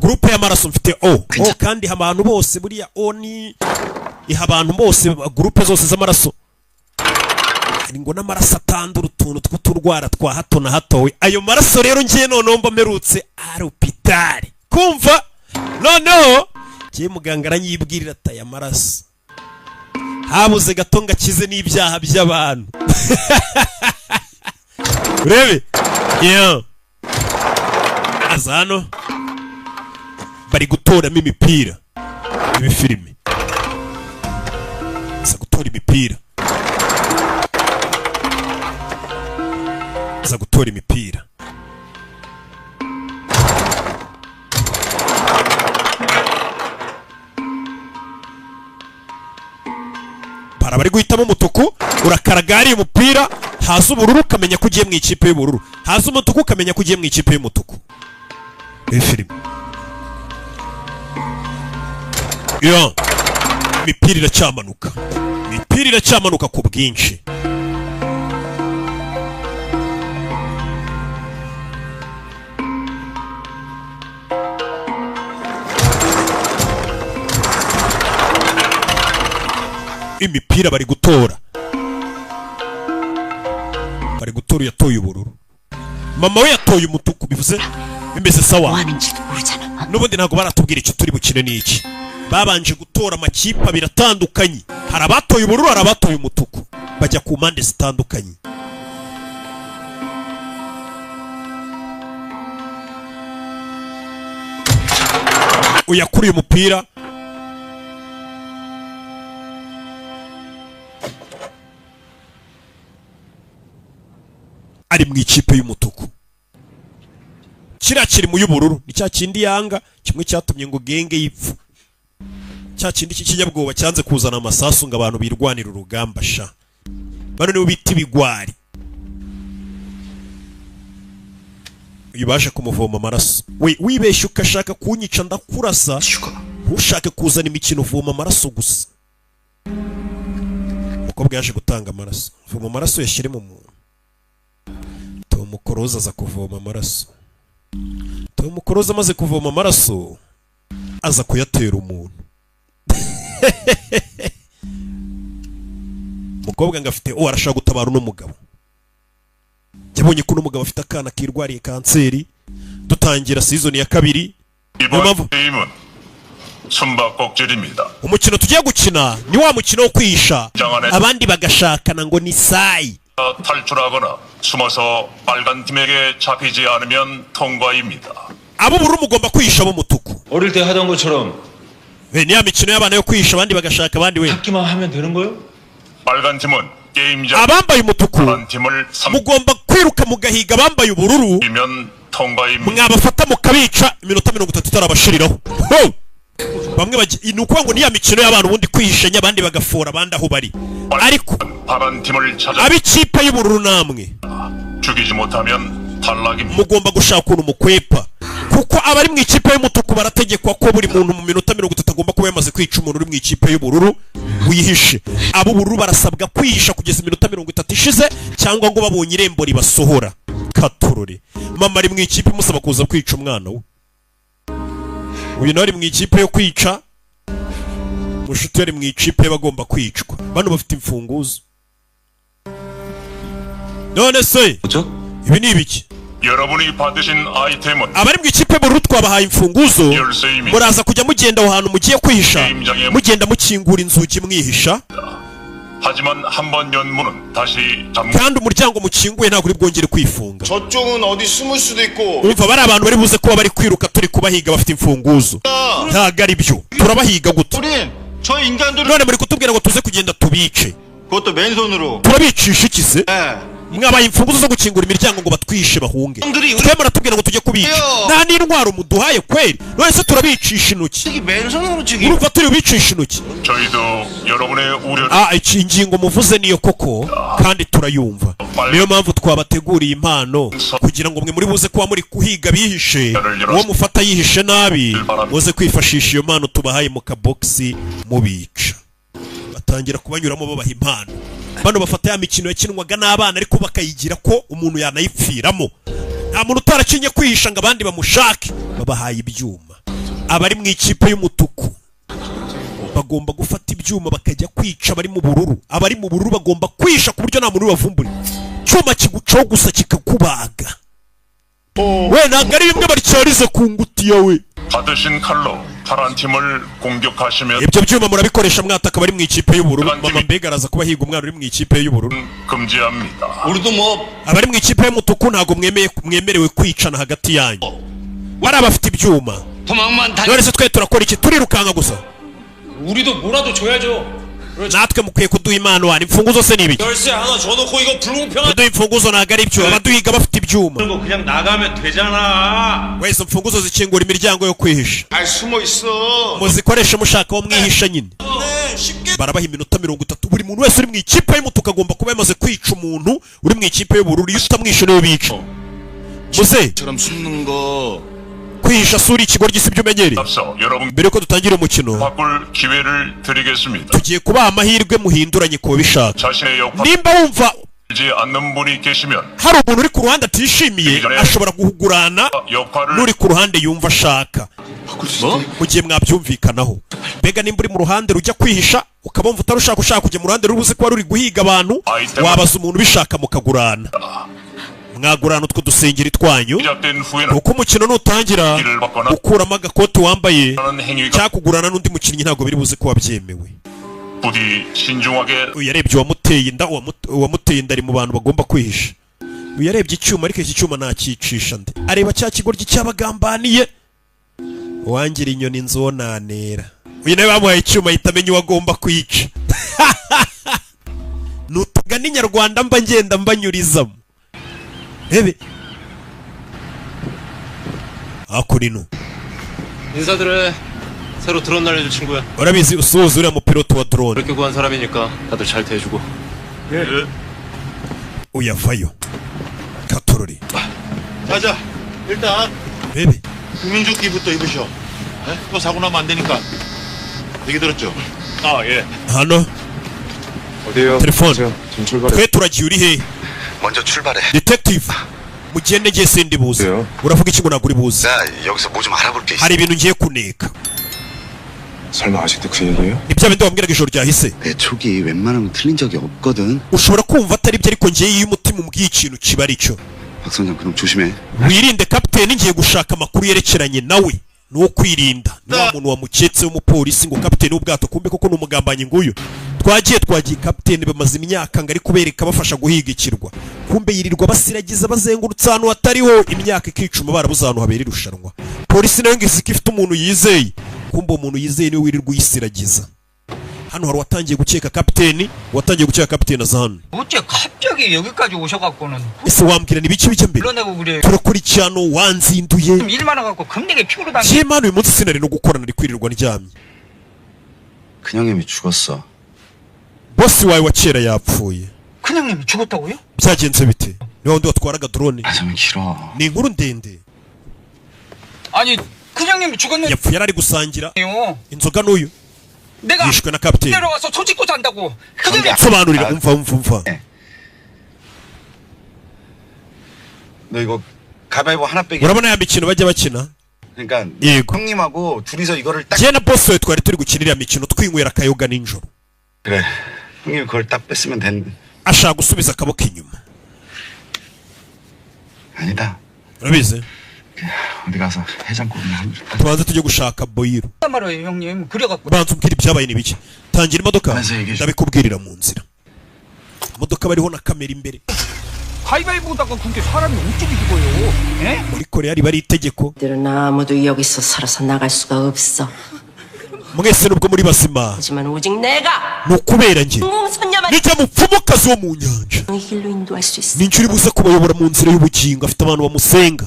groupe y'amaraso mfite O. Kandi abantu bose buriya O ni iha abantu bose groupe zose z'amaraso. Hari ngo n'amaraso atandura utuntu tw'uturwara twa hato na hato. Ayo maraso rero ngiye noneho mba merutse arupitari kumva. Noneho ngiye muganga aranyibwirira ati aya maraso habuze gato ngakize n'ibyaha by'abantu. Urebe aza hano bari gutoramo imipira. Ibi filime aza gutora imipira, aza gutora imipira. Para bari guhitamo umutuku, urakaragari umupira, haza ubururu ukamenya ko ugiye mu ikipe y'ubururu, haza umutuku ukamenya ko ugiye mu ikipe y'umutuku. Iyi filime imipira iracyamanuka, imipira iracyamanuka ku bwinshi. Imipira bari gutora, bari gutora. Yatoye ubururu, mama we yatoye umutuku. Bivuze bimeze sawa. N'ubundi ntabwo baratubwira icyo turi bukine n'iki. Babanje gutora amakipe abiri atandukanye. Hari abatoye ubururu, hari abatoye umutuku, bajya ku mpande zitandukanye. uyakuriye umupira ari mu ikipe y'umutuku. Kiriya kiri mu y'ubururu ni cya kindi yanga, kimwe cyatumye ngo genge yipfa, cya kindi cy'ikinyabwoba cyanze kuzana amasasu ngo abantu birwanira urugamba sha. Bano nibo bita ibigwari. Yibasha kumuvoma amaraso. We wibeshye ukashaka kunyica ndakurasa. Ushaka kuzana imikino uvoma amaraso gusa. Umukobwa yaje gutanga amaraso. Voma amaraso yashyire mu muntu. Tom Cruise aza kuvoma amaraso. Tom Cruise amaze kuvoma amaraso aza kuyatera umuntu. Umukobwa ngafite arashaka gutabara uno mugabo. Yabonye ko n'umugabo afite akana kirwariye kanseri. Dutangira season ya 2. 이번 게임은 숨바꼭질입니다. umukino tugiye gukina ni wa mukino wo kwihisha abandi bagashakana ngo ni sayi. 탈출하거나 숨어서 빨간 팀에게 잡히지 않으면 통과입니다. abo bururu mugomba kwihisha abo mutuku. 어릴 때 하던 것처럼 ni ya mikino y'abana yo kwihisha abandi bagashaka abandi we. 잡기만 하면 되는 거요? 빨간 팀은 게임장 abambaye umutuku 파란 팀을 mugomba kwiruka mugahiga abambaye ubururu. 삼면 통과입니다. mwabafata mukabica iminota 30 itarabashiriraho. Bamwe bagiye nuko ngo niya mikino y'abantu bundi kwihishanya abandi bagafora abandi aho bari. Ariko 파란 팀을 찾아 abikipe y'ubururu namwe 죽이지 못하면 탈락입니다. mugomba gushaka ukuntu mukwepa, kuko abari mu ikipe y'umutuku barategekwa ko buri muntu mu minota 30 agomba kuba yamaze kwica umuntu uri mu ikipe y'ubururu wihishe. Abo bururu barasabwa kwihisha kugeza iminota 30 ishize cyangwa ngo babonye irembo ribasohora. Katurore mama ari mu ikipe musaba kuza kwica umwana we. Uyu nawe ari mu ikipe yo kwica, mushuti yari mu ikipe bagomba kwicwa. Bano bafite imfunguzo. None se ibi ni ibiki? 여러분이 받으신 아이템은 abari mu ikipe bururu twabahaye imfunguzo, muraza kujya mugenda aho hantu mugiye kwihisha, mugenda mukingura inzugi mwihisha. 하지만 한번 연문은 다시 kandi umuryango mukinguye ntabwo uri bwongere kwifunga. 저쪽은 어디 숨을 수도 있고. Urumva bari abantu bari buze kuba bari kwiruka turi kubahiga bafite imfunguzo. Ntabwo ari byo. Turabahiga gute? 우린 저 인간들을 None muri kutubwira ngo tuze kugenda tubice. 그것도 맨손으로. Turabicisha iki se? mwabaye imfunguzo zo gukingura imiryango ngo batwishe bahunge. Twemera tubwira ngo tujye kubica. Nta n'intwaro muduhaye kweri. None se turabicisha intoki. Urumva turi bicisha intoki. Iki ingingo muvuze niyo koko kandi turayumva. Niyo mpamvu twabateguriye impano kugira ngo mwe muri buze kuba muri kuhiga bihishe, uwo mufata yihishe nabi muze kwifashisha iyo mpano tubahaye mu kaboxi mubica. Batangira kubanyuramo babaha impano. Bano bafata ya mikino yakinwaga n'abana ariko bakayigira ko umuntu yanayipfiramo. Nta muntu utarakinye kwihisha ngo abandi bamushake. Babahaye ibyuma. Abari mu ikipe y'umutuku bagomba gufata ibyuma bakajya kwica abari mu bururu. Abari mu bururu bagomba kwisha ku buryo nta muntu bavumbura. Cyuma kigucaho gusa kikakubaga. We ntabwo ari bimwe baryarize ku ngutiya we. 받으신 칼로 파란 팀을 공격하시면 ibyo byuma murabikoresha mwataka bari mu ikipe y'ubururu. Mama mbega araza kuba higa umwana uri mu ikipe y'ubururu. 금지합니다. 우리도 뭐 abari mu ikipe y'umutuku ntago mwemerewe kwicana hagati yanyu. Bari abafite ibyuma. None se twe turakora iki? Turirukanka gusa. 우리도 뭐라도 줘야죠. natwe mukwiye kuduha impano wani. Imfunguzo se nibiki? 열쇠 하나 줘놓고 이거 불공평한. kuduha imfunguzo ntago ari ibyo. abaduhiga bafite ibyuma. 거 그냥 나가면 되잖아. wese imfunguzo zikingura imiryango yo kwihisha. 아 숨어 있어. muzikoreshe mushaka wo mwihisha nyine. barabaha iminota 30. buri muntu wese uri mu ikipe y'umutuku agomba kuba yamaze kwica umuntu uri mu ikipe y'ubururu. iyo utamwishe niwe bica. muze 처럼 숨는 거 kwihisha suri ikigo ry'isi by'umenyereye. 앞서 여러분 mbere ko dutangira umukino 바꿀 기회를 드리겠습니다. tugiye kubaha amahirwe muhinduranye kuba bishaka. 자신의 역할을 nimba wumva 하지 않는 분이 계시면 hari umuntu uri ku ruhande atishimiye ashobora guhugurana n'uri ku ruhande yumva ashaka. mu gihe mwabyumvikanaho. mbega nimba uri mu ruhande rujya kwihisha ukaba wumva utarushaka ushaka kujya mu ruhande rubuze kuba ruri guhiga abantu, wabaza umuntu ubishaka mukagurana. mwagurana utwo dusengeri twanyu. 시작된 후에는 uko umukino nutangira ukuramo agakoti wambaye cyangwa kugurana n'undi mukinnyi ntabwo biri buze kuba byemewe. 부디 신중하게 uyu yarebye uwamuteye inda. uwamuteye inda ari mu bantu bagomba kwihisha. uyu yarebye icyuma ariko iki cyuma ntakicisha nde. areba cya kigoryi cyabagambaniye. uwangira inyoni nzonanera. Uyu nawe bamuhaye icyuma ahita amenya uwo agomba kwica. Nutugana inyarwanda mba ngenda mbanyurizamo. Bebe 아쿠리누 인사드려. 새로 드론 날려줄 친구야. urabizi usuhuza uriya mupiloto wa drone. 그렇게 구한 사람이니까 다들 잘 대해주고. uyavayo 가토로리. 자자, 일단 베베 국민조끼부터 입으셔. 네? 또 사고 나면 안 되니까. 얘기 들었죠? 아, 예. hano 어디에요? telefone 좀 출발해. twe turagiye uri he? 먼저 출발해. detective mugende ngiye sindi buze. 왜요? uravuga iki ngo naguri buze? 나 여기서 뭐 좀 알아볼 게 있어. hari ibintu ngiye kuneka. 설마 아직도 그 얘기예요? ni bya bindi wambwiraga ijoro ryahise. 내 촉이 웬만하면 틀린 적이 없거든. ushobora kumva atari byo ariko ngiye iyo umutima umbwiye ikintu kiba ari cyo. 박 선장 그럼 조심해. wirinde kapiteni ngiye gushaka amakuru yerekeranye nawe. Nuwo kwirinda ni wa muntu wamuketse w'umupolisi ngo kapiteni w'ubwato kumbe koko n'umugambanyi nguyu. Twagiye kapiteni bamaze imyaka ngari kubereka bafasha guhiga ikirwa. Kumbe yirirwa basiragiza bazengurutsa ahantu hatariho imyaka ikicuma barabuze ahantu habera irushanwa. Polisi nayo ngisi ifite umuntu yizeye. Kumbe umuntu yizeye niwe wirirwa uyisiragiza. Hano hari watangiye gukeka kapiteni aza hano. 어째 갑자기 여기까지 오셔갖고는 Ese wambwira ni biki bijya mbere? 불러내고 그래. Turakurikirana wanzinduye. 일 많아갖고 금리게 피부로 당겨. Jemana uyu munsi sinari no gukorana ari kwirirwa ndyamye. 큰형님이 죽었어. Bosi wawe wa kera yapfuye. 큰형님이 죽었다고요? byagenze bite? Ni wundi watwaraga drone. 좀 길어. Ni inkuru ndende. 아니 큰형님이 죽었는데요. Yapfuye yarari gusangira inzoga n'uyu. 내가 yishwe na kapiteni. 내려와서 소 짓고 잔다고. 큰형님. sobanurira umva. 너 이거 가위바위보 하나 빼기. urabona ya mikino bajya bakina? 그러니까 yego. 형님하고 둘이서 이거를 딱. Je na boss we twari turi gukinira mikino twinywera akayoga ninjoro. 그래. 형님이 그걸 딱 뺐으면 된. ashaka gusubiza akaboko inyuma. 아니다. urabizi? 어디 가서 해장국이나 한. tubanze tujye gushaka boyiro. 말이에요 형님. 그래갖고. banza umbwira ibyabaye n'ibiki. tangira imodoka ndabikubwirira mu nzira. imodoka bariho na kamera imbere. 가위바위보다가 그게 사람이 어떻게 죽어요? 예? muri korea riba itegeko. 들은 아무도 여기서 살아서 나갈 수가 없어. mwese nubwo muri basima. 하지만 오직 내가 nukubera nge. 공선녀만 nijya mupfumukazi wo mu nyanja. 이 길로 인도할 수 있어. ninjye uri buze kubayobora mu nzira y'ubugingo afite abantu bamusenga.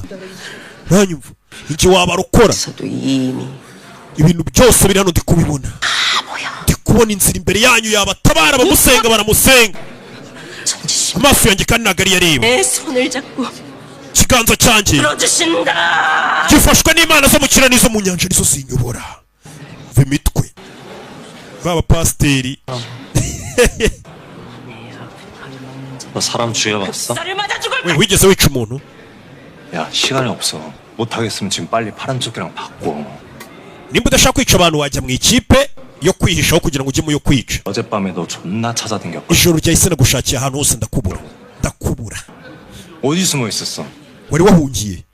ntanyumva iki wabarokora. 서도 이미 ibintu byose biri hano ndi kubibona. ndi kubona inzira imbere yanyu yabatabara bamusenga baramusenga. amaso yanjye kandi ntabwo ari yareba. 내 손을 잡고 ikiganza cyanjye 들어주신다. gifashwe n'imana zo mu kirere n'izo mu nyanja nizo zinyobora. mva imitwe baba pasiteri. 너 사람 죽여봤어? 쌀을 맞아 죽을 we wigeze wica umuntu? 야 시간이 없어. 못하겠으면 지금 빨리 파란 조끼랑 바꿔. nimba udashaka kwica abantu wajya mu ikipe yo kwihishaho kugira ngo ujye mu yo kwica. 어젯밤에 너 존나 찾아댕겼거든. ijoro ryahise nagushakira ahantu hose ndakubura. 어디 숨어 있었어? wari wahungiye?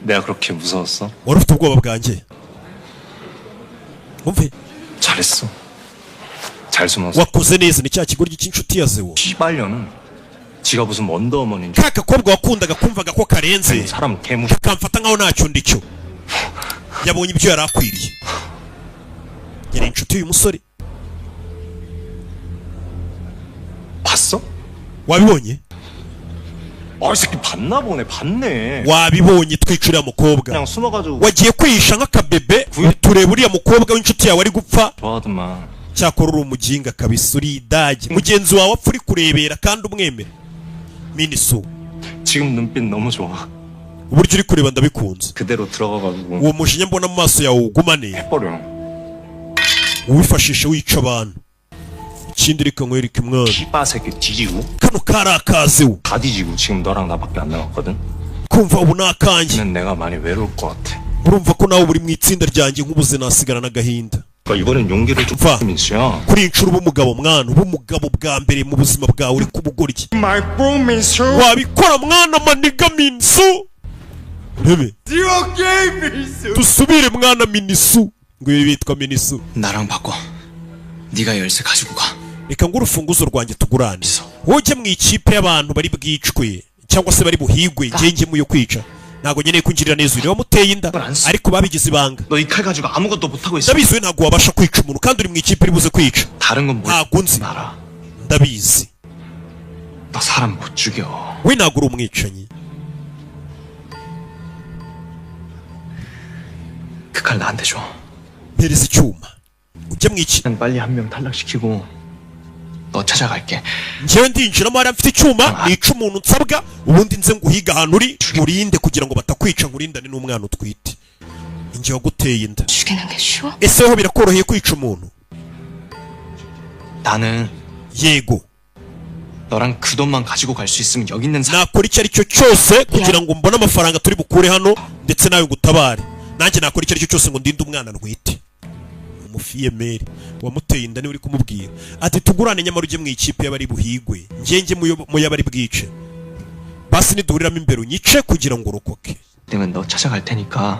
내가 그렇게 무서웠어? wari ufite ubwoba bwanjye? umve 잘했어. 잘 숨었어. wakoze neza. ni cya kigoryi cy'inshuti ya zewo. 시발년은 지가 무슨 원더우먼인 줄 ka gakobwa wakundaga kumvaga ko karenze 사람 개무 kakamfata nkaho ntacyo ndicyo. yabonye ibyo yari akwiriye. yari inshuti y'uyu musore. 봤어? wabibonye? 아, 이 새끼 봤나 보네. 봤네. wabibonye twicira mukobwa. 그냥 숨어가지고 wagiye kwihisha nk'akabebe tureba uriya mukobwa w'inshuti yawe ari gupfa. 좋아하더만. cyakora uri umuginga kabisa uri idage. mugenzi wawe apfa uri kurebera kandi umwemera. miniso 지금 눈빛 너무 좋아. uburyo uri kureba ndabikunze. 그대로 들어가가지고 uwo mujinya mbona mu maso yawe ugumane. 해버려. uwifashishe wica abantu. ikindi reka nkwereke mwana. 씨바새끼 뒤지고 kano kari akaziwe. 다 뒤지고 지금 너랑 나밖에 안 남았거든. kumva ubu ni akanjye. 는 내가 많이 외로울 것 같아. urumva ko nawe uri mu itsinda ryanjye nk'ubuze nasigara n'agahinda. 그러니까 이번엔 용기를 좀 봐. 민수야. kuri iyi nshuro uba umugabo mwana. uba umugabo bwa mbere mu buzima bwawe uri kubugoryi. wabikora mwana maniga minsu. ntebe dusubire mwana minisu. ngo ibi bitwa minisu. 나랑 바꿔. 네가 열쇠 가지고 가. reka ngo urufunguzo rwanjye tugurane. wowe ujye mu ikipe y'abantu bari bwicwe cyangwa se bari buhigwe. njye mu yo kwica ntago nkeneye kungirira neza uyu wamuteye inda ariko babigize ibanga 너 이 칼 가지고 아무것도 못하고 있어. ndabizi we ntago wabasha kwica umuntu kandi uri mu ikipe iri buze kwica 다른 건 ntago nzi 알아. ndabizi 너 사람 못 죽여. we ntago uri umwicanyi 그 칼 나한테 줘. mpereza icyuma ujye mu iki 난 빨리 한 명 탈락시키고 너 찾아갈게. njyewe ndinjiramo hariya mfite icyuma nica umuntu nsabwa ubundi nze nguhiga ahantu uri urinde kugira ngo batakwica nkurindane n'umwana utwite njye waguteye inda 죽이는 게 쉬워? ese ho birakoroheye kwica umuntu 나는 yego 너랑 그 돈만 가지고 갈 수 있으면 여기 있는 사람 nakora icyo ari cyo cyose kugira ngo mbone amafaranga turi bukure hano ndetse nawe ngutabare nanjye nakora icyo ari cyo cyose ngo ndinde umwana ntwite umufiyemeri wamuteye inda niwe uri kumubwira ati tugurane nyamara ujye mu ikipe y'abari buhigwe njye mu y'abari bwice basi niduhuriramo imbere unyice kugira ngo urokoke 되면 너 찾아갈 테니까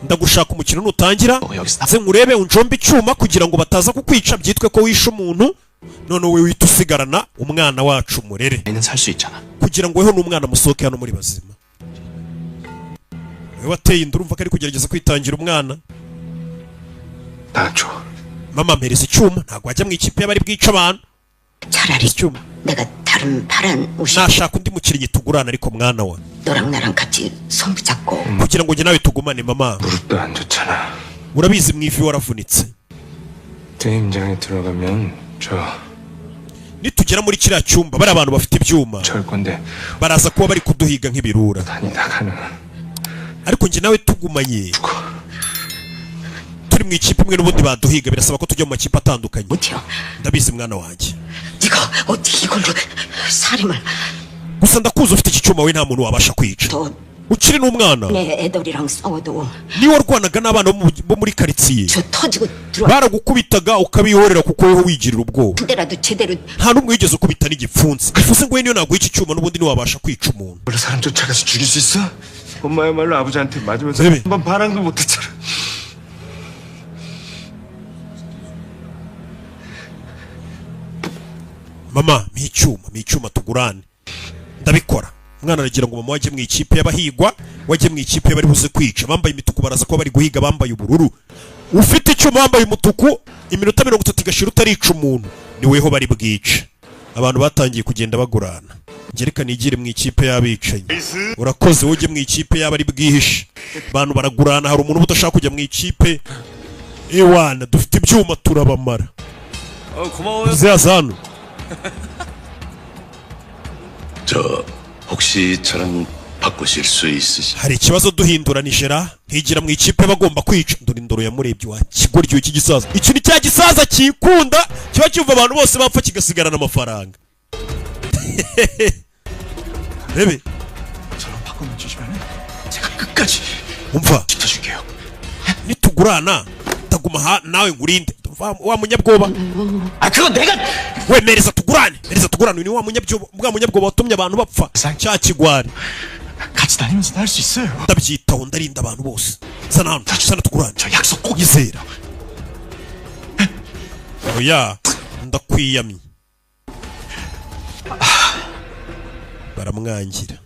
ndagushaka umukino nutangira 너 여기서 nze nkurebe unjombe icyuma kugira ngo bataza kukwica byitwe ko wishe umuntu none wowe wihita usigarana umwana wacu murere 나는 살 수 있잖아. kugira ngo weho n'umwana musohoke hano muri bazima wewe wateye inda urumva ko ari kugerageza kwitangira umwana 나 줘. mama mpereza icyuma ntabwo wajya mu ikipe y'abari bwica abantu 차라리 icyuma 내가 다른 파란 옷이 nashaka undi mukinnyi tugurana ariko mwana wa 너랑 나랑 같이 손 붙잡고 kugira ngo njye nawe tugumane mama 무릎도 안 좋잖아. urabizi mu ivi waravunitse 게임장에 들어가면 nitugera muri kiriya cyumba bari abantu bafite ibyuma 절 건데 baraza kuba bari kuduhiga nk'ibirura 다니다가는 ariko njye nawe tugumanye turi mu ikipe imwe n'ubundi baduhiga birasaba ko tujya mu makipe atandukanye 못해요. ndabizi mwana wanjye 네가 어떻게 이걸로 살인을 gusa ndakuzi ufite iki cyuma we nta muntu wabasha kwica 더 ukiri n'umwana 내 애들이랑 싸워도 niwe warwanaga n'abana bo muri karitsiye 저 터지고 들어와 baragukubitaga ukabihorera kuko weho wigirira ubwoba 그때라도 제대로 nta n'umwe wigeze ukubita n'igipfunsi bivuze ngo we niyo naguha iki cyuma n'ubundi ntiwabasha kwica umuntu 원래 사람 쫓아가서 죽일 수 있어? 엄마야말로 아버지한테 맞으면서 네. 한번 반항도 못했잖아. mama mpa icyuma tugurane ndabikora umwana aragira ngo mama wajye mu ikipe y'abahigwa wajye mu ikipe y'abari buze kwica bambaye imituku baraza kuba bari guhiga bambaye ubururu ufite icyuma wambaye umutuku iminota 30 igashira utarica umuntu ni weho bari bwice abantu batangiye kugenda bagurana ngereka nigire mu ikipe y'abicanyi urakoze ujye mu ikipe y'abari bwihishe abantu baragurana hari umuntu udashaka kujya mu ikipe ewana dufite ibyuma turabamara 고마워요. zazano 저 혹시 저랑 바꾸실 수 있으시? hari ikibazo duhinduranijera nkigira mu ikipe bagomba kwica dore indoro yamurebye wa kigoryo iki gisaza iki ni cya gisaza kikunda kiba cyumva abantu bose bapfa kigasigarana amafaranga rebe 저랑 바꾸면 주시면 제가 끝까지 umva 지켜줄게요. nitugurana taguma nawe ngurinde wa munyabwoba 아 그건 내가 wemereza tugurane ni wa munyabwoba watumye abantu bapfa cya kigwari 같이 다니면서 할 수 있어요. ndabyitaho ndarinda abantu bose sana tugurane 저 약속 꼭 yizera oya ndakwiyamye baramwangira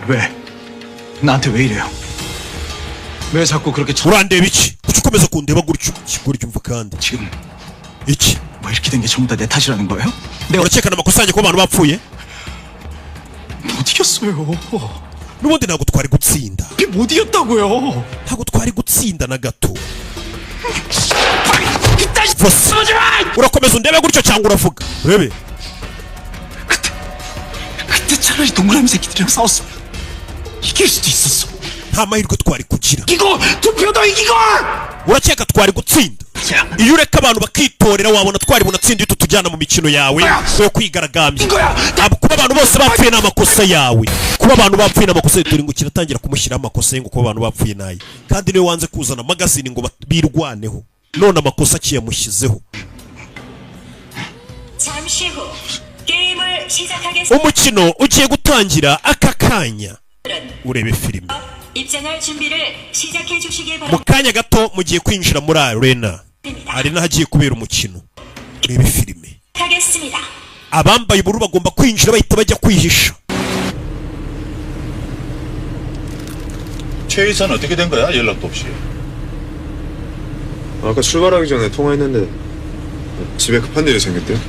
왜? 나한테 왜 이래요? 왜 자꾸 그렇게 urandeba iki kuki ukomeza kundeba gutyo kigoryo umva kandi 지금 iki 뭐 이렇게 된 게 전부 다 내 탓이라는 거예요? 내가 urakekana amakosa yanjye ko abantu bapfuye 못 이겼어요. n'ubundi ntabwo twari gutsinda 그게 못 이겼다고요. ntabwo twari gutsinda na gato Vose. urakomeza undebe gutyo cyangwa uravuga urebe 그때 차라리 동그라미 새끼들이랑 싸웠으면 이길 수도 있었어. nta mahirwe twari kugira 이기고 투표도 이기고 urakeka twari gutsinda iyo ureka abantu bakitorera wabona twari bunatsinda iyo tujyana mu mikino yawe yo kwigaragambya. Kuba abantu bose bapfuye n'amakosa yawe, kuba abantu bapfuye n'amakosa yawe, turi ngo kiratangira kumushyiraho amakosa ye ngo kuba abantu bapfuye naye, kandi niwe wanze kuzana magazine ngo birwaneho, none amakosa akiyamushyizeho. Umukino ugiye gutangira aka kanya, urebe filime mu kanya gato mugiye kwinjira muri arena, hari n'ahagiye kubera umukino. Urebe filime. abambaye ubururu bagomba kwinjira bahita bajya kwihisha. 최 이사는 어떻게 된 거야? 연락도 없이. 아까 출발하기 전에 통화했는데 집에 급한 일이 생겼대요.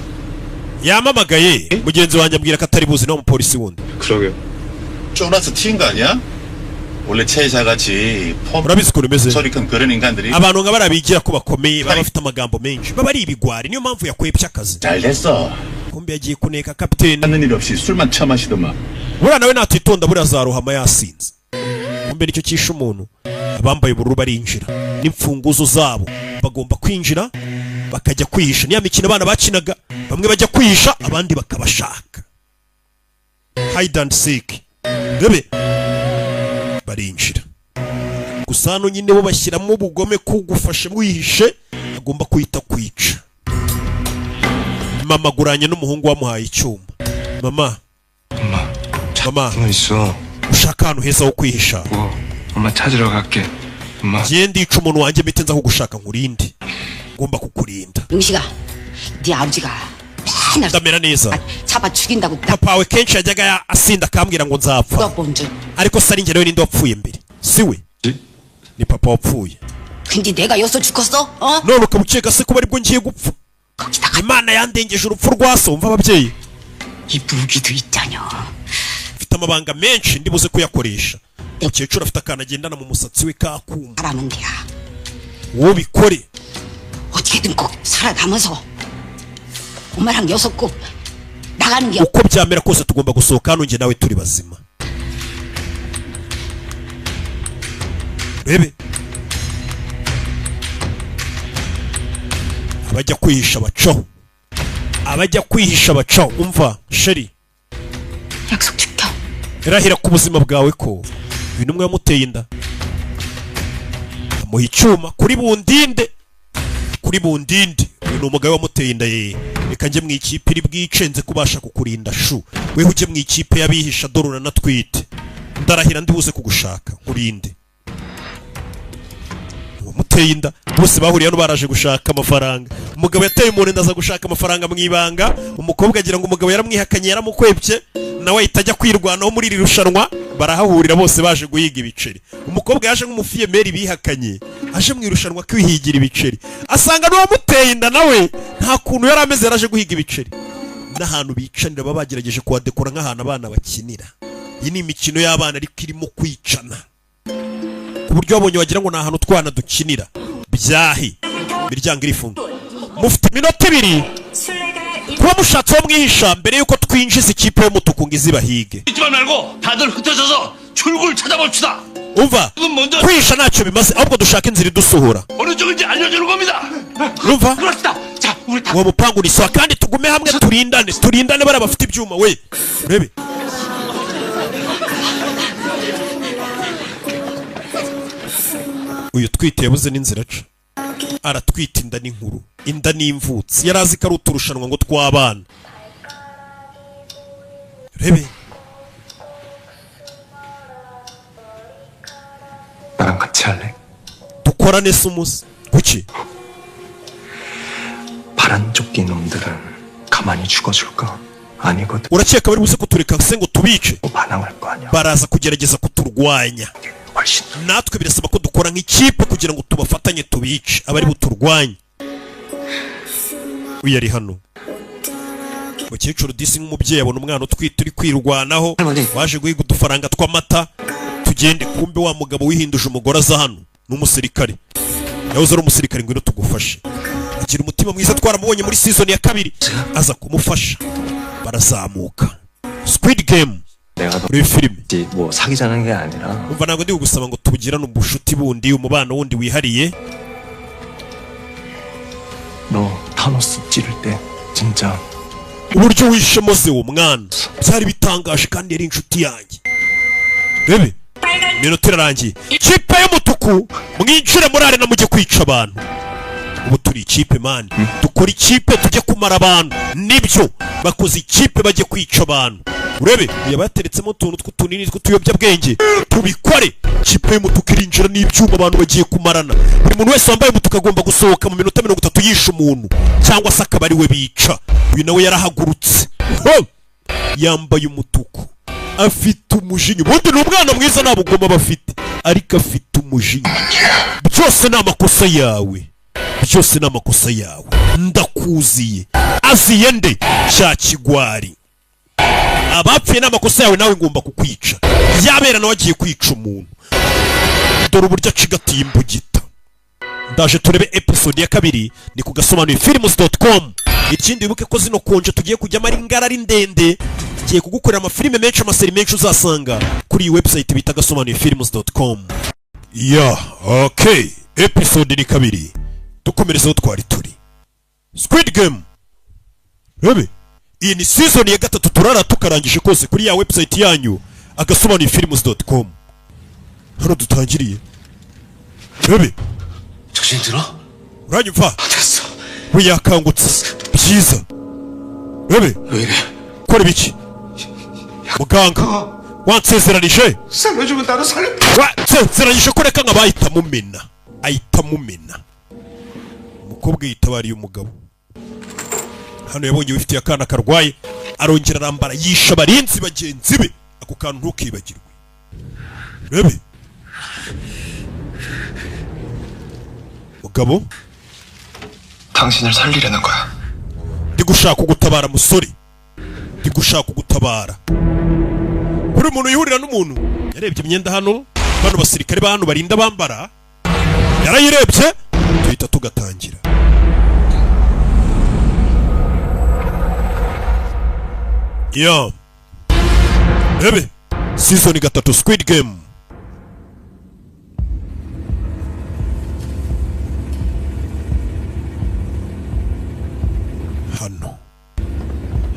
yamamagaye mugenzi wanjye ambwira ko atari buzi no umupolisi wundi. 그러게요. 쪼나서 튀인 거 아니야? 원래 최 이사같이 urabizi ukuntu umeze. 소리 큰 그런 인간들이 abantu nka bariya bigira ko bakomeye baba bafite amagambo menshi baba ari ibigwari, niyo mpamvu yakwebye akazi. 잘 됐어. kumbe yagiye kuneka kapiteni. 하는 일 없이 술만 처마시더만. buriya nawe natitonda buriya azarohama yasinze. kumbe nicyo cyishe umuntu. abambaye ubururu barinjira n'imfunguzo zabo bagomba kwinjira bakajya kwihisha. niya mikino abana bakinaga bamwe bajya kwihisha abandi bakabashaka. hide and seek. ndebe barinjira gusa hano nyine bo bashyiramo ubugome kugufasha mwihishe agomba kwita kwica. mama guranye n'umuhungu wamuhaye icyuma. mama ushaka ahantu heza ho kwihisha? 엄마 찾으러 갈게. 엄마. ngiye ndica umuntu wanjye mpite nza kugushaka nkurinde. ngomba kukurinda. 용식아, 네 아버지가 맨날 ndamera neza. 잡아 죽인다고 papa wawe kenshi yajyaga asinda akambwira ngo nzapfa, ariko se ari njye nawe ninde wapfuye mbere? si we? ni papa wapfuye. 근데 내가 여기서 죽었어? 어? none ukabukeka se kuba aribwo ngiye gupfa? imana yandengeje urupfu rwa so. umva ababyeyi, 이 무기도 있잖여. mfite amabanga menshi ndibuze kuyakoresha. umukecuru afite akantu agendana mu musatsi we kakuma. 하라는 데야. wowe bikore 어떻게든 꼭 살아남아서 엄마랑 여섯 꼭 나가는 게. uko byamera kose tugomba gusohoka hano njye nawe turi bazima. rebe abajya kwihisha bacaho, abajya kwihisha bacaho. umva sheri, 약속 지켜. irahira ku buzima bwawe ko uyu numwe yamuteye inda amuha icyuma kuri bundinde, kuri bundinde. uyu ni umugabo wamuteye inda ye. reka njye mu ikipe iri bwicenze kubasha kukurinda shu. weho ujye mu ikipe y'abihisha dore uranatwite. ndarahira ndibuze kugushaka nkurinde. wamuteye inda bose bahuriye hano baraje gushaka amafaranga. umugabo yateye umuntu inda aza gushaka amafaranga mu ibanga. umukobwa agira ngo umugabo yaramwihakanye yaramukwebye, nawe ahita ajya kwirwanaho muri iri rushanwa. barahahurira bose baje guhiga ibiceri. umukobwa yaje nk'umufiyemeri bihakanye, aje mu irushanwa kwihigira ibiceri, asanga n'uwamuteye inda nawe nta kuntu yari ameze, yaraje guhiga ibiceri. n'ahantu bicanira baba bagerageje kuhadekora nk'ahantu abana bakinira. iyi ni imikino y'abana ariko irimo kwicana ku buryo wabonye wagira ngo ni ahantu twana dukinira. byahi imiryango irifunga. mufite iminota ibiri kuba mushatse wo mwihisha mbere yuko twinjiza ikipe y'umutuku ngo izibahige. umva kwihisha ntacyo bimaze, ahubwo dushaka inzira idusohora. umva uwo mupangu ni sawa, kandi tugume hamwe turindane bariya bafite ibyuma. we urebe uyu twite yabuze n'inzira aca, aratwita inda n'inkuru, inda n'imvutsi. yari azi ko ari uturushanwa ngo tw'abana. rebe 나랑 같이 할래? dukorane se umuze kuki? 파란 조끼 놈들은 가만히 죽어줄까? 아니거든. urakeka bari buze kutureka se ngo tubice? 반항할 거 아니야. baraza kugerageza kuturwanya. natwe birasaba ko dukora nk'ikipe kugira ngo tubafatanye tubice abari buturwanye. uyu ari hano. umukecuru disi nk'umubyeyi abona umwana utwite uri kwirwanaho, waje guhiga udufaranga tw'amata. tugende. kumbe wa mugabo wihinduje umugore aza hano n'umusirikare. yahoze ari umusirikare, ngwino tugufashe. agira umutima mwiza, twaramubonye muri season ya 2 aza kumufasha. barazamuka. Squid Game muri filime. 뭐 사귀자는 게 아니라. umva ntabwo ndi kugusaba ngo tugirane ubushuti bundi, umubano wundi wihariye. 너 타노스 찌를 때 진짜 uburyo wishemo se uwo mwana byari bitangaje kandi yari inshuti yanjye. Rebe minota irarangiye, kipe y'umutuku mwinjire muri arena mujye kwica abantu. Ubu turi ikipe mani, dukora ikipe tujye kumara abantu. Nibyo bakoze ikipe bajye kwica abantu. Urebe yabateretsemo utuntu tw'utunini tw'utuyobyabwenge, tubikore. Kipe y'umutuku irinjira n'ibyuma abantu bagiye kumarana. Buri muntu wese wambaye umutuku agomba gusohoka mu minota 30 yisha umuntu cyangwa se akaba ari we bica. Uyu nawe yarahagurutse yambaye umutuku, afite umujinya. Ubundi ni umwana mwiza nta bugoma bafite, ariko afite umujinya. Byose ni amakosa yawe, byose ni amakosa yawe. Ndakuziye aziye nde cya kigwari. Abapfuye n'amakosa yawe nawe ngomba kukwica. Yabera nawe agiye kwica umuntu. Dore uburyo acigatiye imbugita. Ndaje turebe episode ya kabiri ni kugasobanuye films.com. Ikindi wibuke ko zino konje tugiye kujyamo ari ngara ari ndende. Tugiye kugukorera amafilime menshi, amaseri menshi uzasanga kuri iyi website bita gasobanuye films.com. Okay, episode ni kabiri. Dukomerezeho twari turi Squid Game. Rebe iyi ni season ya gatatu turara tukarangije kose kuri ya website yanyu agasobanuye films.com. Hano dutangiriye. Rebe 정신 들어? uranyumva? 됐어. We yakangutse byiza. Rebe 왜 이래? kora biki? Muganga wansezeranije? 살려주면 나도 살려. Wansezeranije ko reka nk'abahita mumena. Ahita mumena. Umukobwa yitabariye umugabo. Hano yabonye wifitiye akana karwaye, arongera arambara yisha barinzi bagenzi be. Ako kantu ntukibagirwe. Rebe mugabo, 당신을 살리려는 거야. ndi gushaka kugutabara musore, ndi gushaka kugutabara. Buri muntu yihurira n'umuntu yarebye imyenda hano, bano basirikare ba hano barinda bambara, yarayirebye tuhita tugatangira. Rebe season 3 Squid Game.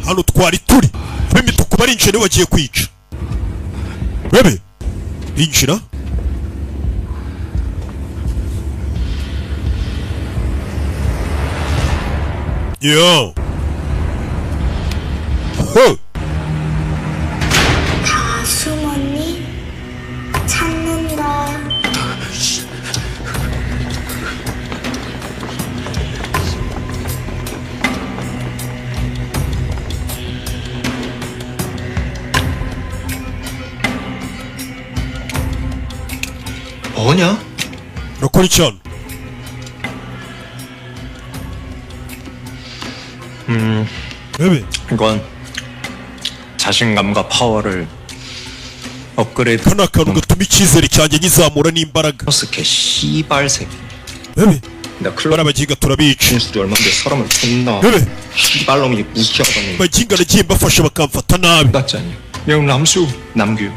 Hano twari turi b'imituku barinjira bagiye kwica. Rebe injira. 다 숨었니? 찾는다. 뭐냐? 로코리천. 이건 자신감과 파워를 업그레이드. kanakaru gatuma icyizere cyanjye gizamura n'imbaraga. 스케 씨발새. 나 클럽 아바지가 turabica. 진수도 얼마인데 사람을 존나. 씨발놈이 무시하더니. Baginga nagiye mbafasha bakamfata nabi. 낫지 않냐? 형 남수 남규.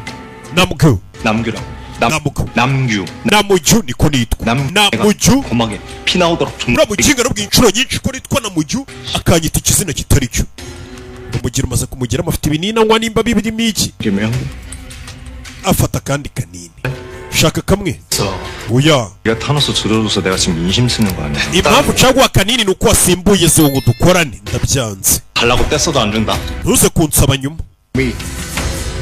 남규라. 나무주 niko nitwa. 나무주. 고막에 피 나오도록 존나. Namuginga nabwiye inshuro nyinshi ko nitwa Namuju akanyita ikizina kitari cyo. Umugira umaze kumugira afite ibinini anywa nimba bibirimo iki. afata kandi kanini. Shaka kamwe. Oya. 네가 타노스 들어줘서 내가 지금 인심 쓰는 거 아니야? impamvu caguha kanini nuko wasimbuye se ngo dukorane ndabyanze. 달라고 뗐어도 안 준다. ntuze kunsaba nyuma.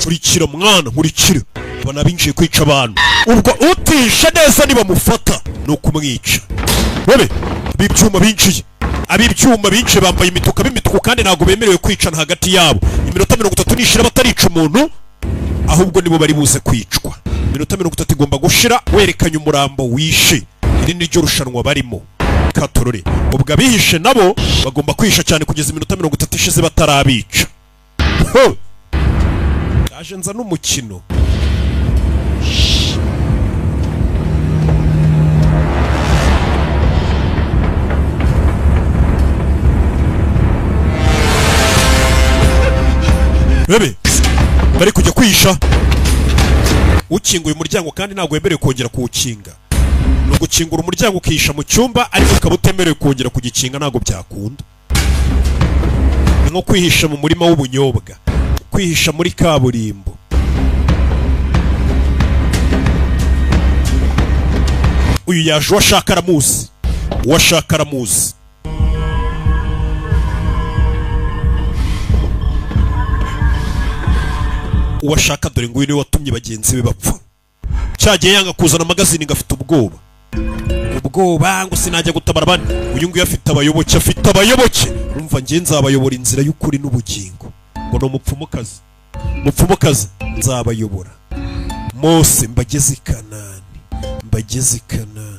Nkurikira mwana nkurikira. Bana binjiye kwica abantu. Ubwo utisha neza niba mufata no kumwica. Webe bibyuma binjiye. Abibyuma binjiye bambaye imituka b'imituku kandi ntago bemerewe kwicana hagati yabo. Iminota 30 nishira batarica umuntu ahubwo nibo bari buze kwicwa. Iminota 30 igomba gushira werekanye umurambo wishe. Iri ni ryo rushanwa barimo. Katorore ubwo abihishe nabo bagomba kwisha cyane kugeza iminota 30 ishize batarabica. Aje nza n'umukino. Bebe bari kujya kwisha. Ukinguye umuryango kandi ntabwo wemerewe kongera kuwukinga. ni ugukingura umuryango ukihisha mu cyumba ariko ukaba utemerewe kongera kugikinga, ntabwo byakunda. Ni nko kwihisha mu murima w'ubunyobwa, kwihisha muri kaburimbo. Uyu yaje uwashaka aramuzi, uwashaka aramuzi. Uwashaka dore ngo uyu niwe watumye bagenzi be bapfa. Cyagiye yanga kuzana magazine ngafite ubwoba ngo sinajya gutabara abandi. Uyu nguyu afite abayoboke, afite abayoboke. Umva ngiye nzabayobora inzira y'ukuri n'ubugingo. Ngo no mupfumukazi, mupfumukazi nzabayobora. Mose mbageze i Kanani, mbageze i Kanani.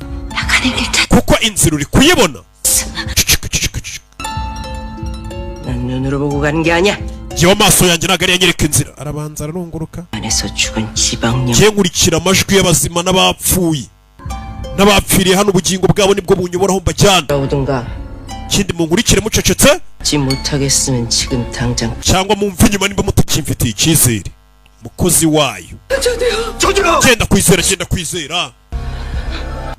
Kuko inzira uri kuyibona. 난 눈으로 보고 가는 게 아니야. Jewe amaso yanjye ntabwo ari yanyereka inzira. Arabanza ararunguruka. 안에서 죽은 지방령. Ngiye nkurikira amajwi y'abazima n'abapfuye, n'abapfiriye hano ubugingo bwabo nibwo bunyoboraho mbajyana. Kindi munkurikire mucecetse, 못하겠으면 지금 당장. cyangwa mumve inyuma nimba mutakimfitiye icyizere. Mukozi wayo, genda kwizera, genda kwizera.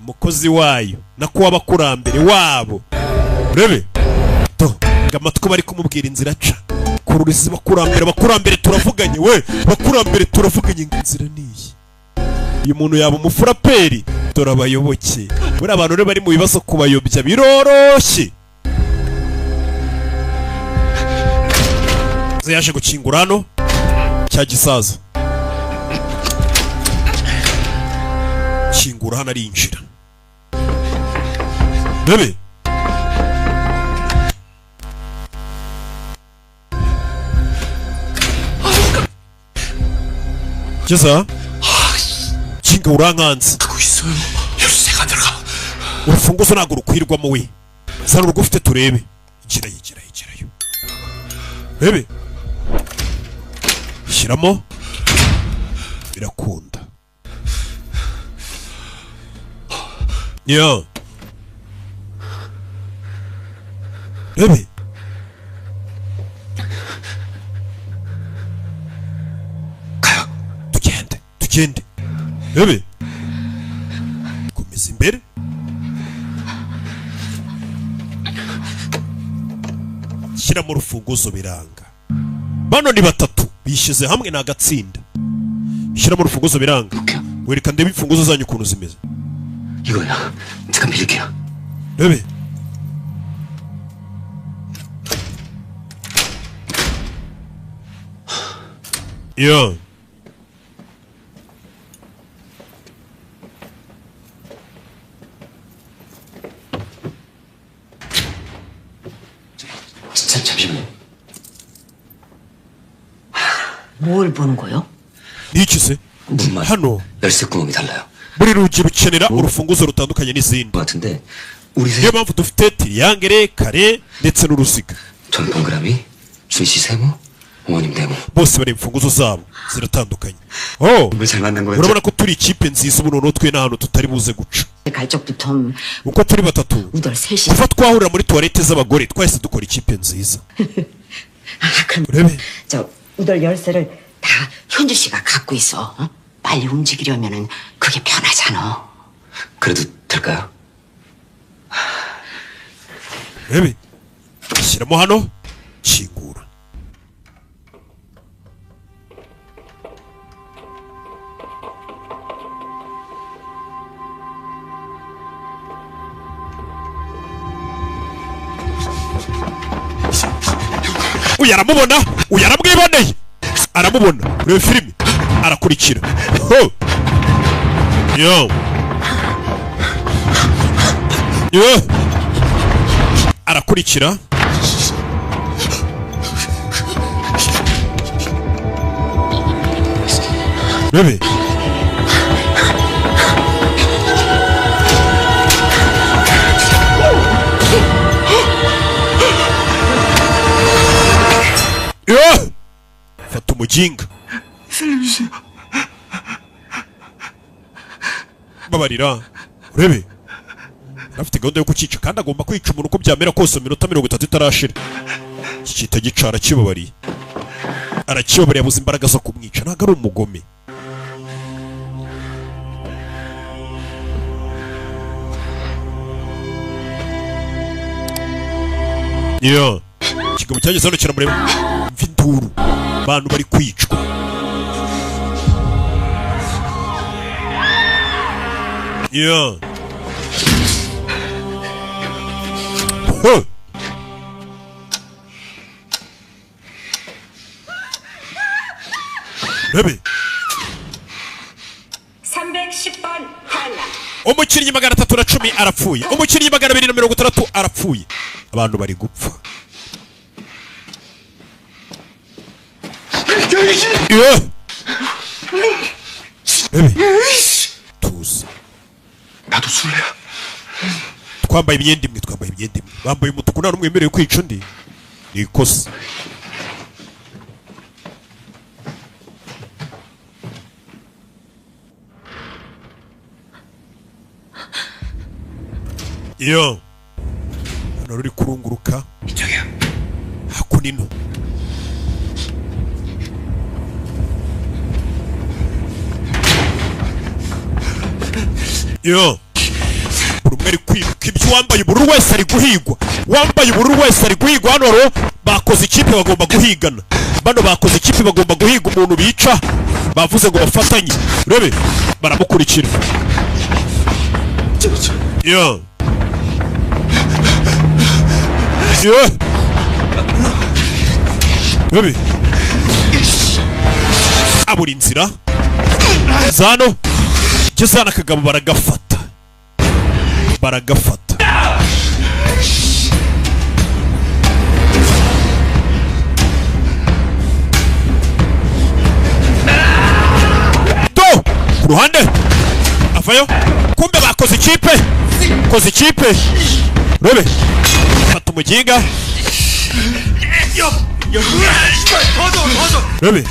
Mukozi wayo nako w'abakurambere wabo. Urebe to amatwi bari kumubwira inzira aca. Kururiza bakurambere turavuganye we, bakurambere turavuganye inzira niyi. Uyu muntu yaba umufuraperi, dore abayoboke. Buri abantu rero bari mu bibazo kubayobya biroroshye. Yaje gukingura hano cya gisaza. Kingura hano arinjira. Bebe Jeza kinga urankanze. Urufunguzo ntabwo rukwirwamo we. Zana urugufite turebe. Igirayo. Bebe shyiramo, birakunda. Bebe tugende. Bebe komeza imbere. Shyiramo urufunguzo biranga. Bano ni batatu bishize hamwe na gatsinda. Shyiramo urufunguzo biranga. Wereka ndebe imfunguzo zanyu ukuntu zimeze. 이거야. 잠깐 빌릴게요. Bebe 잠시만요. 뭘 보는 거요? 니키세 문만 hano 열쇠 구멍이 달라요. buri rugi rukenera urufunguzo rutandukanye n'izindi. 같은데 우리 niyo mpamvu dufite tiriyangere, kare ndetse n'uruziga. 전 동그라미, 준씨 세모, 어머님 네모. bose bari imfunguzo zabo ziratandukanye. 잘 만난 거였죠? urabona ko turi ikipe nziza ubu noneho twe n'ahantu tutari buze guca. 갈 적부터 uko turi batatu 우덜 셋이. kuva twahurira muri tuwarete z'abagore twahise dukora ikipe nziza. 그럼 urebe 저 우덜 열쇠를 다 현주 씨가 갖고 있어. 어? 빨리 움직이려면은 그게 편하잖아. 그래도 될까요? urebe shyiramo hano kingura. uyu aramubona, uyu aramwiboneye, aramubona. urebe filime arakurikira. arakurikira. Bebe fata umujinga. babarira. urebe afite gahunda yo kukica kandi agomba kwica umuntu uko byamera kose minota 30 itarashira. Kikita gicara kibabariye, arakibabariye, abuze imbaraga zo kumwica. Ntabwo ari umugome. Iyo ikigabo cyageze hano kiramureba, mva induru, abantu bari kwicwa. Iyo Rebe 310번 탈락. umukinnyi 310 arapfuye, umukinnyi 260 arapfuye, abantu bari gupfa. tuzi 나도 술래야. twambaye imyenda imwe, bambaye umutuku, nta n'umwe wemerewe kwica undi, ni ikosa. Iyo hano ruri kurunguruka hakunino. Iyo buri umwe ari kwiruka, ibyo wambaye ubururu wese ari guhigwa, wambaye ubururu wese ari guhigwa. Hano rero bakoze ikipe bagomba guhigana, bano bakoze ikipe bagomba guhiga umuntu bica, bavuze ngo bafatanye. Rebe baramukurikira. Iyo Rebe abura inzira zano kizana kagabo, baragafata to ku ruhande avayo. Kumbe bakoze ikipe, Rebe fata umuginga. Rebe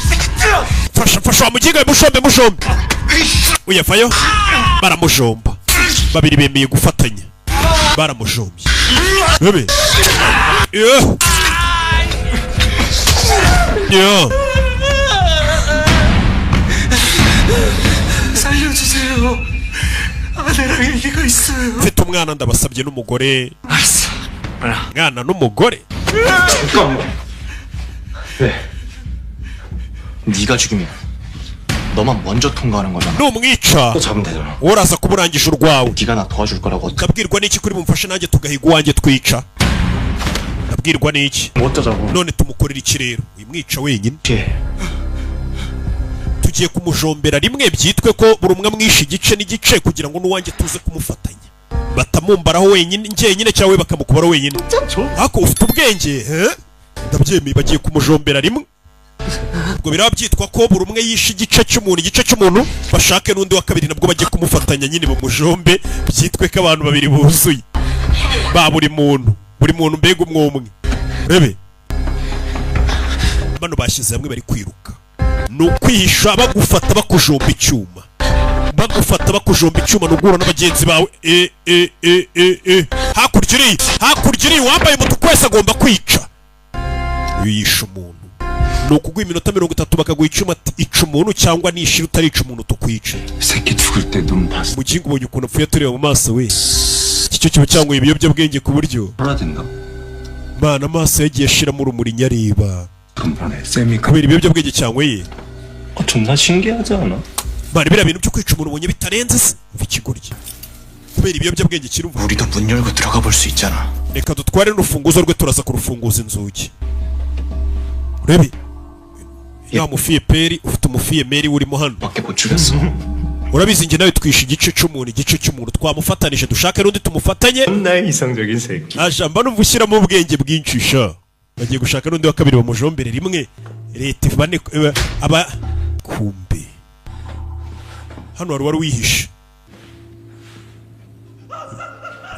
fasha wa muginga, mushombe uyavayo. Baramujomba, babiri bemeye gufatanya, baramujombye. Rebe 살려주세요. 아내랑 얘기가 있어요. mfite umwana ndabasabye n'umugore. mwana n'umugore. 잠깐만. 왜? 네가 죽이면 너만 먼저 통과하는 거잖아. numwica 또 잡으면 되잖아. uraza kuburangisha urwawe. 네가 나 도와줄 거라고. ndabwirwa n'iki kuri bumfashe nanjye tugahiga uwanjye twica? ndabwirwa n'iki? 어쩌자고. none tumukorera iki rero? uyimwica wenyine, tugiye kumujombera rimwe, byitwe ko buri umwe amwishe igice n'igice kugira ngo n'uwanjye tuze kumufatanya, batamumbaraho wenyine njyenyine cyangwa we bakamukubaraho wenyine. Ako ufite ubwenge ndabyemeye, bagiye kumujombera rimwe. ubwo biraba byitwa ko buri umwe yishe igice cy'umuntu, bashake n'undi wa kabiri nabwo bagiye kumufatanya nyine bamujombe, byitwe ko abantu babiri buzuye ba buri muntu mbega umwe. Rebe bano bashyize hamwe bari kwiruka, ni ukwihisha bagufata bakujomba icyuma, nugura n'abagenzi bawe. hakurya iri wambaye umutuku wese agomba kwica. iyo yishe umuntu ni ukuguha iminota 30 bakaguha icyuma, ica umuntu cyangwa nishira utarica umuntu tukwica. 새끼 죽을 때 눈 봤어. mugingo ubonye ukuntu apfuye tureba mu maso we, iki cyo kiba cyanguye ibiyobyabwenge ku buryo 하나된다. mana amaso yagiye ashiramo urumuri nyareba 금판에 쌤이 kubera ibiyobyabwenge cyanguye. 존나 신기하지 않아? bari biriya bintu byo kwica umuntu ubonye bitarenze se, mva ikigoryi kubera ibiyobyabwenge kirumva. 우리도 문 열고 들어가 볼 수 있잖아. reka dutware n'urufunguzo rwe, turaza kurufunguza inzugi. Rebe ya mufiye peri, ufite umufiye meri urimo hano. 밖에 못 죽였어. urabizi njye nawe twishe igice cy'umuntu, twamufatanije dushake n'undi tumufatanye. 나의 이상적인 새끼. ajamba numva ushyiramo ubwenge bwinshi sha. bagiye gushaka n'undi wa kabiri bamujombere rimwe, leta bane aba kumbe hano wari wihishe.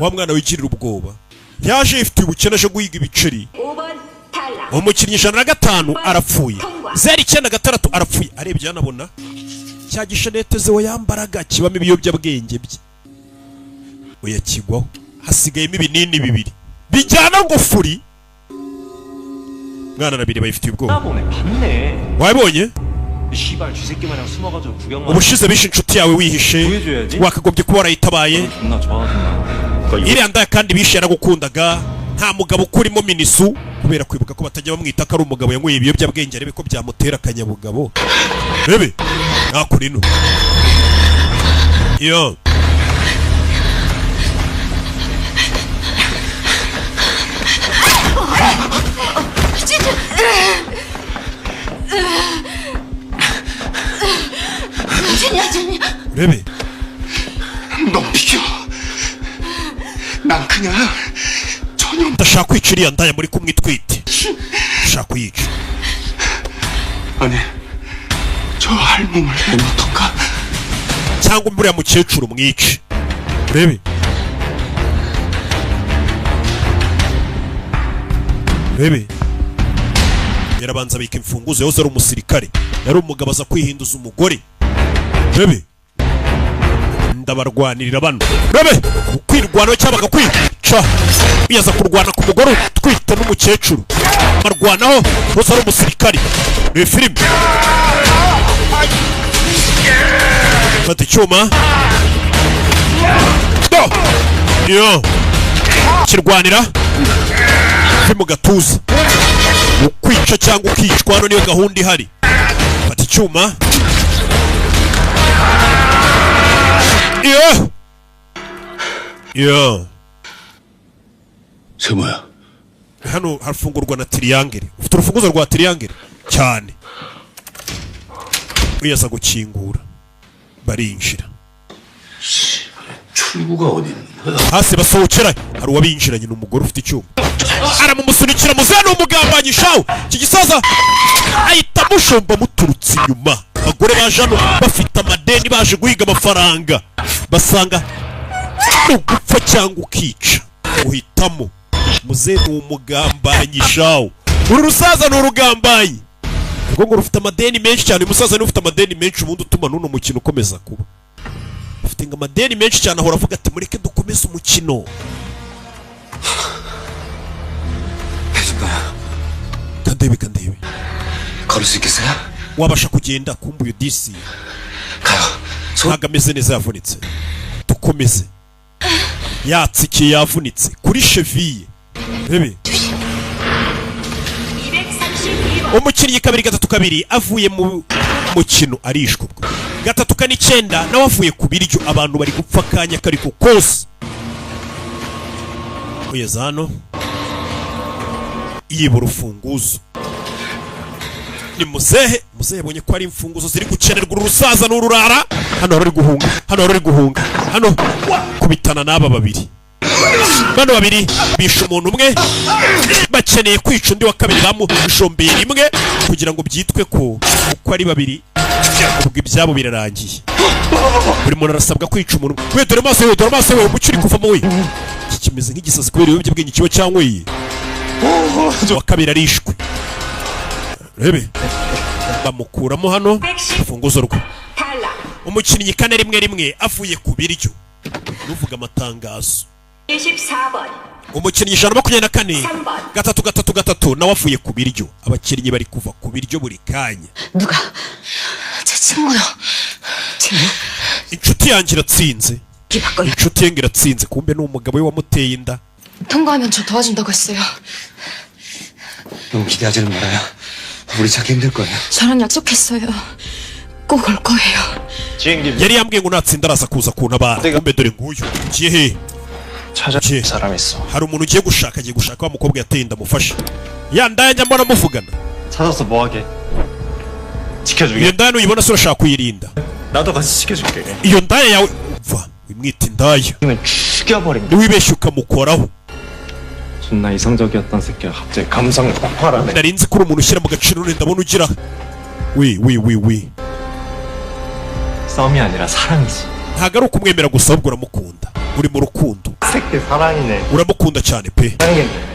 wa mwana wigirira ubwoba yaje yifitiye ubukene aje guhiga ibiceri. 5번 탈락. umukinnyi 105 arapfuye, 096 arapfuye. arebye yanabona cya gishanete zewe yambaraga kibamo ibiyobyabwenge bye, oya kigwaho, hasigayemo ibinini 2 bijyana ngufuri. mwana na 2 bayifitiye ubwoba. 보네 봤네. wabonye 씨발 쥐새끼 마냥 숨어가지고 구경만. ubushize bishe inshuti yawe wihishe, 구해줘야지. wakagombye kuba warayitabaye. 존나 좋아하잖아. iriya ndaya kandi bishe yaragukundaga, nta mugabo ukurimo minisu kubera kwibuka ko batajya bamwita ko ari umugabo yanyweye ibiyobyabwenge arebe ko byamutera akanyabugabo. Rebe nakora ino yo rebe 너 비켜. 난 그냥 전혀 ndashaka kwica iriya ndaya muri kumwe itwite. ndashaka kuyica. 아니 저 할멈을 내놓던가. cyangwa uriya mukecuru mwice. rebe rebe yarabanza abika imfunguzo yose ari umusirikare yari umugabo aza kwihinduza umugore. rebe ndabarwanirira bano. rebe ukwirwanaho cyangwa bakakwica biyaza kurwana ku mugore utwite n'umukecuru barwanaho bose ari umusirikare. ni filime. fata icyuma yo kirwanira fi mu gatuza ukwica cyangwa ukicwa. hano niyo gahunda ihari. fata icyuma yo 세모야. hano harafungurwa na triangle. ufite urufunguzo rwa triangle cyane. wiyaza gukingura barinjira. 출구가 어디 있는 거야? hasi basohokera hari uwabinjiranye n'umugore ufite icyuma aramumusunikira muzehe n'umugambanyi shawu. iki gisaza ahita amushomba muturutse inyuma. abagore baje hano bafite amadeni baje guhiga amafaranga basanga ni ugupfa cyangwa ukica uhitamo. muzehe ni umugambanyi shawu. uru rusaza ni urugambanyi ubwo ngo rufite amadeni menshi cyane. uyu musaza niwe ufite amadeni menshi ubundi utuma n'uno mukino ukomeza kuba. afite ngo amadeni menshi cyane ahora avuga ati mureke dukomeze umukino. kandebe kandebe 걸을 수 있겠어요? wabasha kugenda kumva uyu disi ntabwo ameze neza yavunitse. dukomeze yatsikiye yavunitse kuri cheville. rebe umukinnyi kabiri gatatu kabiri avuye mu mukino arishwe. ubwo gatatu kane icyenda nawe avuye ku biryo. abantu bari gupfa akanya kariko kose. kugeza hano yiba urufunguzo ni muzehe. muzehe yabonye ko ari imfunguzo ziri gukenerwa uru rusaza n'ururara. hano hari guhunga hano hari guhunga hano kubitana n'aba babiri. bano babiri bishe umuntu umwe bakeneye kwica undi wa kabiri bamushombeye rimwe kugira ngo byitwe ko uko ari babiri ubwo ibyabo birarangiye. buri muntu arasabwa kwica umuntu. we dore amaso we dore amaso we umucyo uri kuvamo we. iki kimeze nk'igisazi kubera ibiyobyabwenge kiba cyanyweye. wa kabiri arishwe. rebe bamukuramo hano urufunguzo rwe. umukinnyi kane rimwe rimwe avuye ku biryo. nuvuga amatangazo. 24번 umukinnyi 124 gatatu gatatu gatatu nawe avuye ku biryo. abakinnyi bari kuva ku biryo buri kanya. 누가? 제 친구요. 친구? inshuti yanjye iratsinze. inshuti ye iratsinze kumbe ni umugabo we wamuteye inda. 통과하면 저 도와준다고 했어요. 너무 기대하지는 말아요. 우리 찾기 힘들 거예요. 저랑 약속했어요. 꼭 올 거예요. yari yambwiye ngo natsinda araza kuza kuntabara. kumbe dore nguyu ugiye he? 찾아 사람 있어. hari umuntu ugiye gushaka agiye gushaka wa mukobwa yateye inda mufashe. ya ndaya njya mbona muvugana. 찾아서 뭐하게? 지켜주게. iyo ndaya nuyibona se urashaka kuyirinda. 나도 같이 지켜줄게. iyo ndaya yawe umva wimwita indaya. 죽여버린다. wibeshye ukamukoraho. 존나 이성적이었던 새끼가 갑자기 감성을 폭발하네. nari nzi ko uri umuntu ushyira mu gaciro none ndabona ugira wi 싸움이 아니라 사랑이지. ntabwo ari ukumwemera gusa ahubwo uramukunda. uri mu rukundo. 새끼 사랑이네. uramukunda cyane pe. 사랑했네.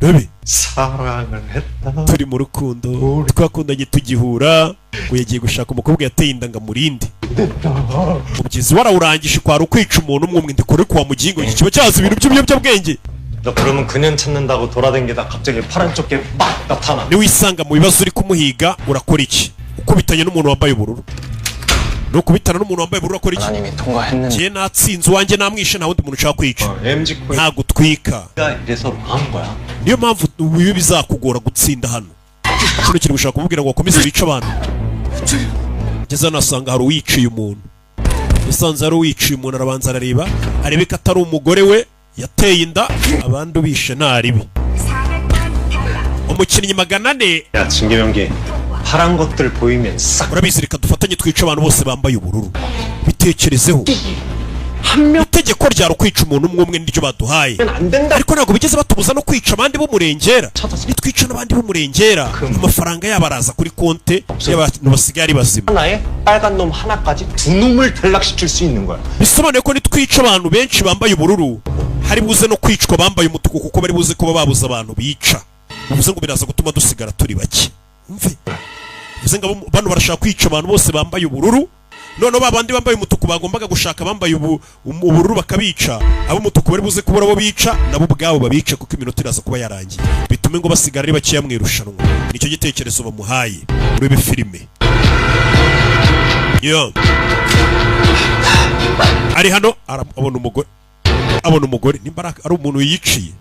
rebe 사랑을 했다. turi mu rukundo twakundanye tugihura ngo yagiye gushaka umukobwa yateye inda ngo amurinde. mubyizi warawurangije kwara ukwica umuntu umwe ndikore kwa mugingo iki kiba cyaza ibintu by'ibiyobyabwenge. 너 그러면 그년 찾는다고 돌아다니다 갑자기 파란 쪽에 막 나타나. niwisanga mu bibazo uri kumuhiga urakora iki? ukubitanye n'umuntu wambaye ubururu no kubitana n'umuntu wambaye bururu akora iki? 하나님이 통과했는데 Je natsinze uwanjye namwishe nta wundi muntu ushaka kwica. MG 코인 Nta gutwika. 이래서 망한 거야. Niyo mpamvu uyu bizakugora gutsinda hano. Kino kiri gushaka kumubwira ngo akomeze bice abantu. Ngeze nasanga hari uwiciye umuntu. Yasanze hari uwiciye umuntu arabanza arareba, arebe ko atari umugore we yateye inda, abandi ubishe ntaribi. umukinnyi 400. 야 진계명기 파란 것들 보이면 싹. urabizi reka dufatanye twica abantu bose bambaye ubururu. Bitekerezeho. itegeko ryari kwica umuntu umwe n'iryo baduhaye, ariko ntabwo bigeze batubuza no kwica abandi b'umurengera. Nitwica n'abandi b'umurengera amafaranga yabo araza kuri konte y'abantu basigaye ari bazima. 하나에 빨간 놈 하나까지 두 놈을 탈락시킬 수 있는 거야. bisobanuye ko nitwica abantu benshi bambaye ubururu hari buze no kwicwa bambaye umutuku kuko bari buze kuba babuze abantu bica. Bivuze ngo biraza gutuma dusigara turi bake. Umve, bivuze ngo bano barashaka kwica abantu bose bambaye ubururu, none babandi bambaye umutuku bagombaga gushaka bambaye ubururu bakabica, abo umutuku bari buze kubura abo bica nabo ubwabo babice kuko iminota iraza kuba yarangiye, bitume ngo basigara ari bakeya mu irushanwa. Nicyo gitekerezo bamuhaye urebe filime. Yo ari hano abona umugore nimba ari umuntu yiciye.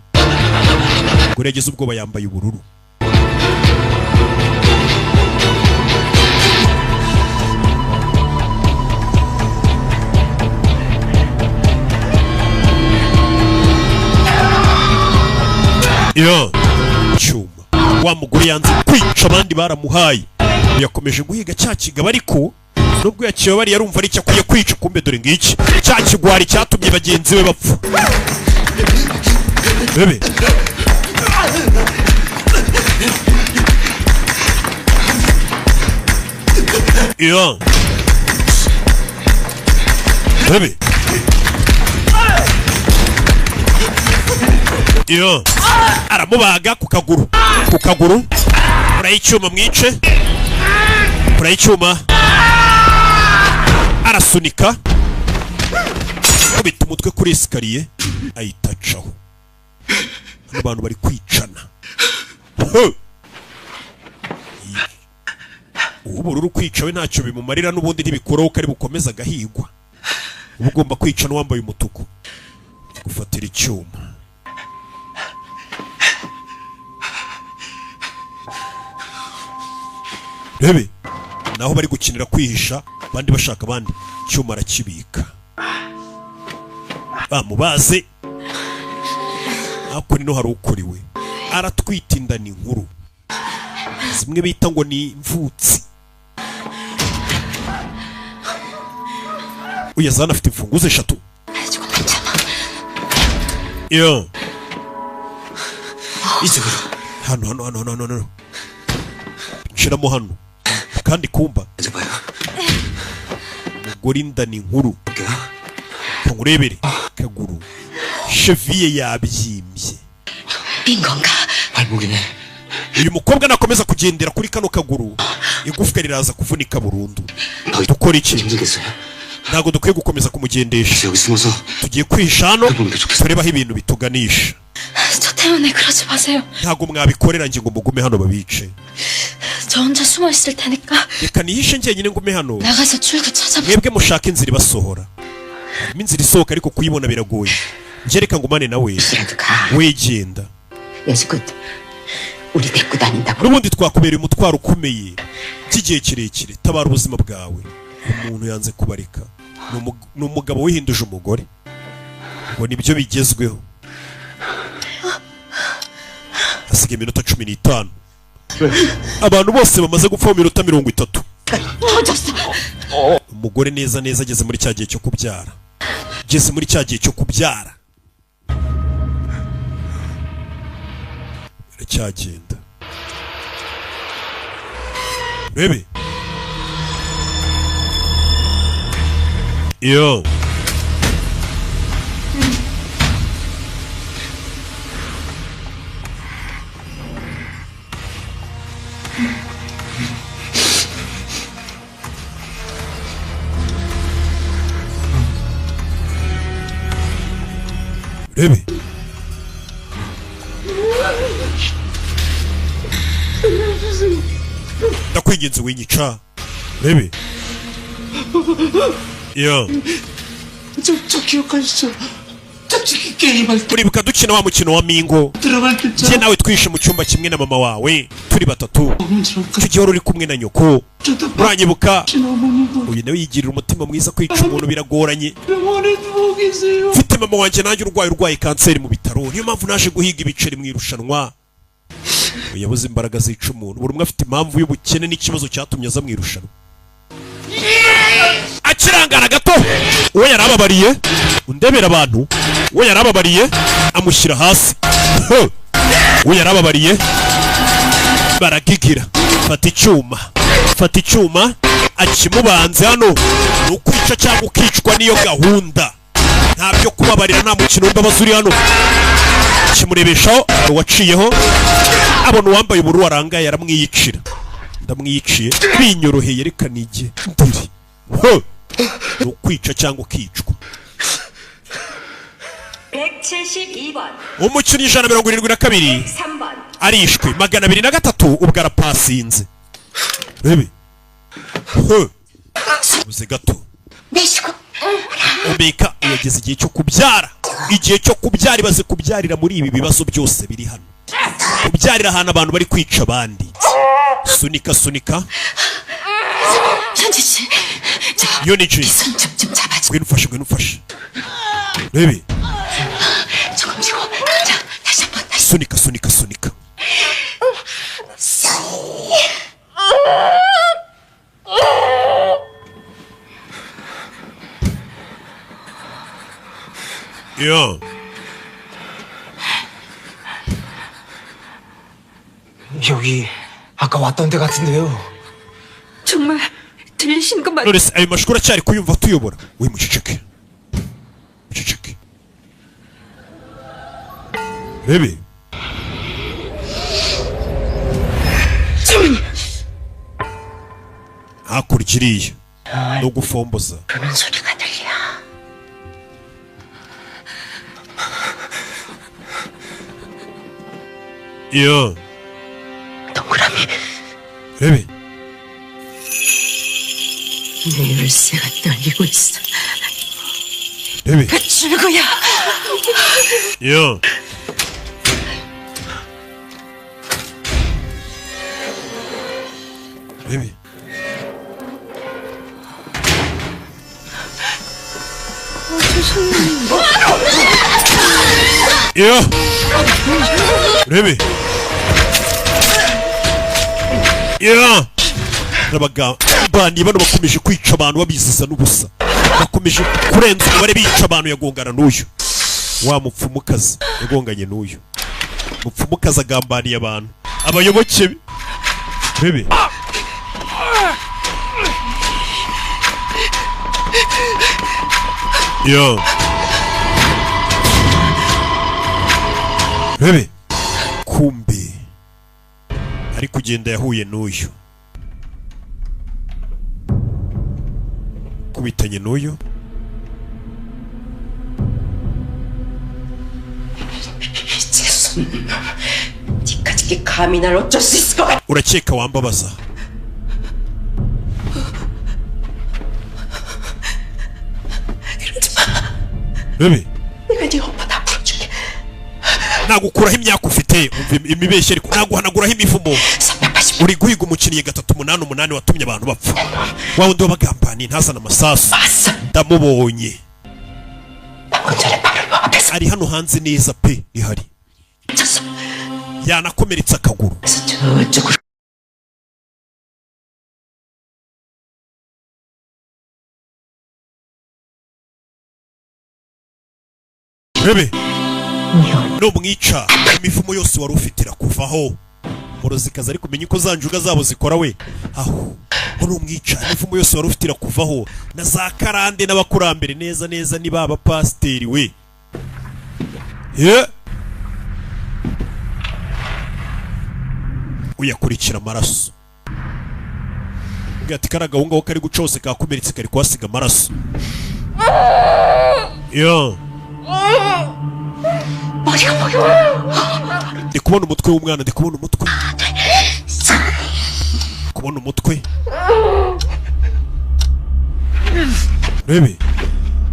Umugore yagize ubwoba yambaye ubururu. Yo cyuma wa mugore yanze kwica abandi baramuhaye, yakomeje guhiga cya kigabo, ariko nubwo yakiwe bari yarumva ari cyakwiye kwica, kumbe dore ngiki cya kigwari cyatumye bagenzi be bapfa. Bebe yo bebe yo aramubaga ku kaguru urayicyuma mwice, urayicyuma arasunika kubita umutwe kuri esikariye ayitacaho. Abantu bari kwicana. Ubururu kwicawe ntacyo bimumarira, n'ubundi ntibikuraho ko ari bukomeza agahigwa. Uba ugomba kwica n'uwambaye umutuku gufatira icyuma. Rebe naho bari gukinira kwihisha, abandi bashaka abandi, icyuma arakibika bamubaze. Ako nino hari ukuriwe aratwita inda ni nkuru, zimwe bita ngo ni imvutsi. Uyazana afite imfunguzo 3. Yo hano nshiramo hano kandi kumba umugore inda ni nkuru. Ngurebere kaguru cheville yabyimbye. 빈건가? 발목이네. uyu mukobwa nakomeza kugendera kuri kano kaguru igufwa riraza kuvunika burundu. Dukora iki? Ntago dukwiye gukomeza kumugendesha, tugiye kwihisha hano turebaho ibintu bituganisha. 저 때문에 그러지 마세요. ntago mwabikorera ngingo mugume hano babice. 저 혼자 숨어 있을 테니까 reka nihishe njyenyine ngume hano, 나가서 출구 찾아보세요. mwebwe mushaka inzira ibasohora. harimo inzira isohoka ariko kuyibona biragoye. njye reka ngumane nawe wegenda. 여지껏 우리 데리고 다닌다고. n'ubundi twakubereye umutwaro ukomeye by'igihe kirekire. tabara ubuzima bwawe. umuntu yanze kubareka, ni umugabo wihinduje umugore ngo nibyo bigezweho. hasigaye iminota 15. abantu bose bamaze gupfa mu minota 30. umugore neza neza ageze muri cya gihe cyo kubyara. Ageze muri cya gihe cyo kubyara. Cyagenda. Bebe. Yo. Bebe. ndakwinginze winyica. Bebe yo 저 기억하시죠? 짝짓기 게임할 때 uribuka dukina wa mukino wa mingo 들어갈 때 njye nawe twishe mu cyumba kimwe na mama wawe turi batatu icyo gihe wari uri kumwe na nyoko uranyibuka uyu nawe yigirira umutima mwiza kwica umuntu biragoranye 병원에 누워 계세요. mfite mama wanjye nanjye urwaye kanseri mu bitaro niyo mpamvu naje guhiga ibiceri mu irushanwa yabuze imbaraga zica umuntu buri umwe afite impamvu y'ubukene n'ikibazo cyatumye aza mu irushanwa akirangara gato uwo yarababariye undebera abantu uwo yarababariye amushyira hasi uwo yarababariye baragigira fata icyuma akimubanze hano ni ukwica cyangwa ukicwa niyo gahunda ntabyo kubabarira nta mukino w'imbabazi uri hano kimurebeshaho uwaciyeho abona uwambaye ubururu warangaye aramwiyicira ndamwiyiciye binyoroheye reka nige ndiri ni ukwica cyangwa ukicwa 172번 umukinnyi 172 3번 arishwe 203 ubwo arapasinze rebe uze gato Omeka yageze igihe cyo kubyara ibaze kubyarira muri ibi bibazo byose biri hano kubyarira ahantu abantu bari kwica abandi sunika 현지씨, Yoniji 손좀 잡아줘. gwinufashe rebe 조금 쉬고. 자, 다시 한번. sunika 야 여기 아까 왔던 데 같은데요. 정말 들리신 거 맞... Knowless ayo mashuri acyari kuyumva tuyobora we muceceke rebe hakurikiriye no gufomboza 그런 소리가 들려. 야 동그라미. rebe 내 열쇠가 떨리고 있어. rebe 그 출구야. 야 rebe 야 rebe 야 abagambani bano bakomeje kwica abantu babiziza n'ubusa bakomeje kurenza umubare bica abantu yagongana n'uyu wa mupfumukazi yagonganye n'uyu mupfumukazi agambaniye abantu abayoboke be rebe yo rebe kumbe ari kugenda yahuye n'uyu kubitanye n'uyu 니까짓게 감히 날 어쩔 수 있을 것 같아. urakeka wambabaza 이러지 마. rebe 내가 네 오빠 다 풀어줄게. nagukuraho imyaka ufite umva imibeshye ariko naguhanaguraho imivumo 380. uri guhiga umukiriye 388 watumye abantu bapfa wa wundi wabagambaniye ntazana amasasu 봤어. ndamubonye 방금 전에 바로 요 앞에서 ari hano hanze neza pe ihari 쳤어. yanakomeretsa akaguru 그래서 저쪽으로. rebe numwica imivumo yose wari ufite irakuvaho murozikazi ari kumenya uko za njuga zabo zikora we aho numwica imivumo yose wari ufite irakuvaho na za karande n'abakurambere neza neza ni baba pasiteri we uyakurikira amaraso ati kari agahungaho kari guca hose kakomeretse kari kuhasiga amaraso ndi kubona umutwe w'umwana ndi kubona umutwe rebe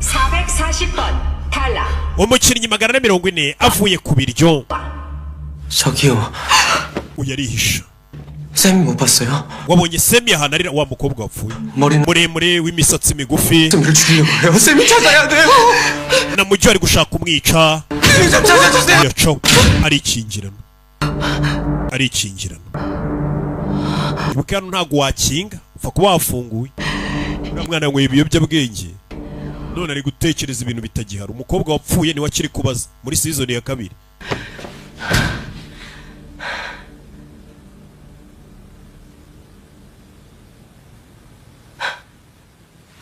440번 탈락. umukinnyi 440 avuye ku biryo. 저기요. uyarihisha. 쌤 못 봤어요? wabonye 쌤이 ahantu arira wa mukobwa wapfuye 머리는 muremure w'imisatsi migufi. 쌤을 죽이려고 해요. 쌤이 찾아야 돼요. na mujyi ari gushaka kumwica. 좀 찾아주세요. yaco arikingirana. ibuka hano ntabwo wakinga upfa kuba wafunguye. uriya mwana yanyweye ibiyobyabwenge none ari gutekereza ibintu bitagihari. umukobwa wapfuye niwe akiri kubaza muri season ya 2.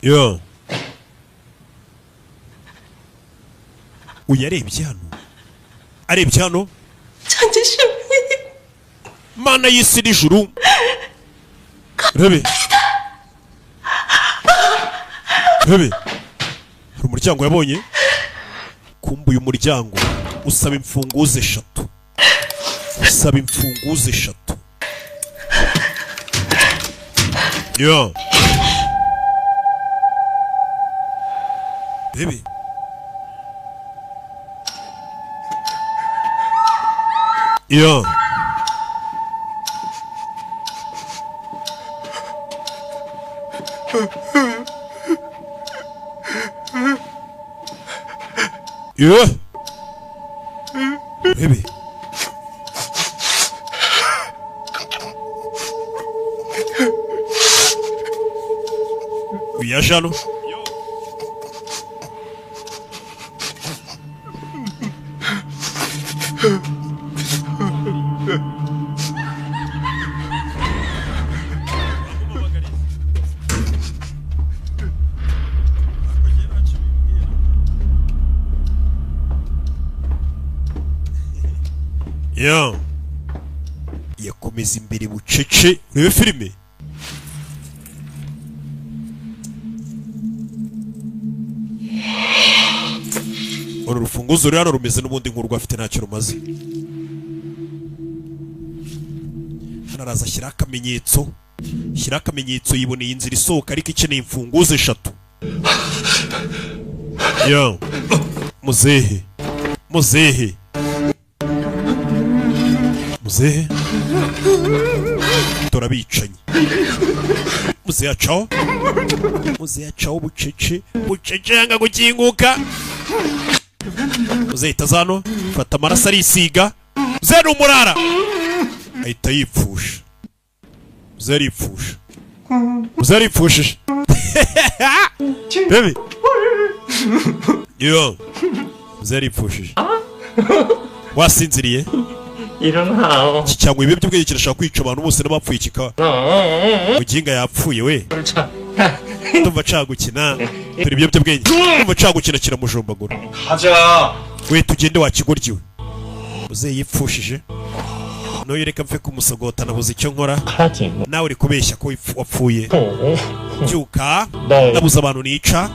yo uyarebye hano mana y'isi n'ijuru. rebe hari umuryango yabonye. kumbuye umuryango usaba imfunguzo 3. yo rebe yo rebe uyaje hano. yo yakomeza imbere bucece. urebe filime. uru rufunguzo rero rumeze n'ubundi nk'urwo afite ntacyo rumaze. hano araza ashyiraho akamenyetso. yiboneye inzira isohoka ariko ikeneye imfunguzo 3. yo muzehe turabicanyi. muzehe acaho bucece yanga gukinguka. muzehe itazano fata amaraso arisiga. muzehe n'umurara ahita yipfusha. muzehe aripfushije. bebe yo muzehe aripfushije. wasinziriye iki cyangwa ibiyobyabwenge kirashaka kwica abantu bose n'abapfuye kikaba muginga yapfuye we. ndumva cagukina turi ibiyobyabwenge. ndumva cagukina kiramujombagura. we tugende wakigoryiwe. muzehe yipfushije. noye reka mfe kumusogota nabuze icyo nkora. nawe uri kubeshya ko wapfuye. byuka nabuze abantu nica.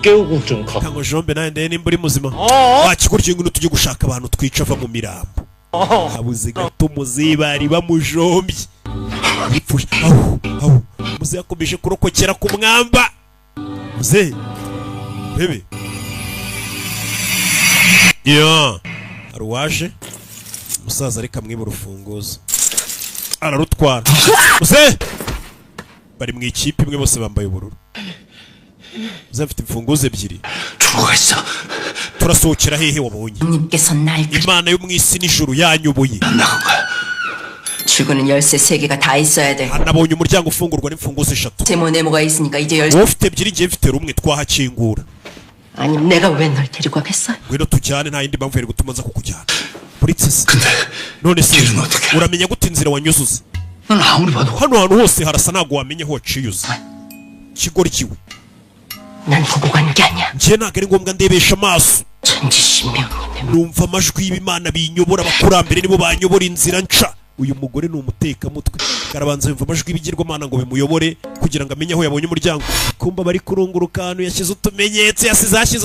kango jombe nawe ndeye nimba uri muzima. wakigoryiwe ngo tujye gushaka abantu twica ava mu mirambo. habuze gato muzehe bari bamujombye. muzehe yakomeje kurokokera ku mwamba. muzehe bebe yo hari uwaje. umusaza reka mwiba urufunguzo ararutwara. muzehe bari mu ikipe imwe bose bambaye ubururu. muzehe afite imfunguzo 2. turasohokera hehe wabonye? imana yo mu isi n'ijuru yanyubuye. 출구는 열쇠 3개가 다 있어야 돼. nabonye umuryango ufungurwa n'imfunguzo 3. 세모 네모가 있으니까 이제 열쇠. wowe ufite 2 ngiye mfite rumwe twahakingura. 아니 내가 왜 널 데리고 가겠어? ngwino tujyane nta yindi mpamvu yari gutuma nza kukujyana. buretse none se uramenya gute inzira wanyuzuza? hano hantu hose harasa ntabwo wamenye aho waciyuze. kigoryiwe. 난 보고 간 게 아니야. njye ntabwo ari ngombwa ndebesha amaso. numva amajwi y'Imana binyobora. abakurambere nibo banyobora inzira nca. uyu mugore ni umutekamutwe. karabanza yumva amajwi y'ibigirwamana ngo bimuyobore kugira ngo amenye aho yabonye umuryango. kumba bari kurunguruka ahantu yashyize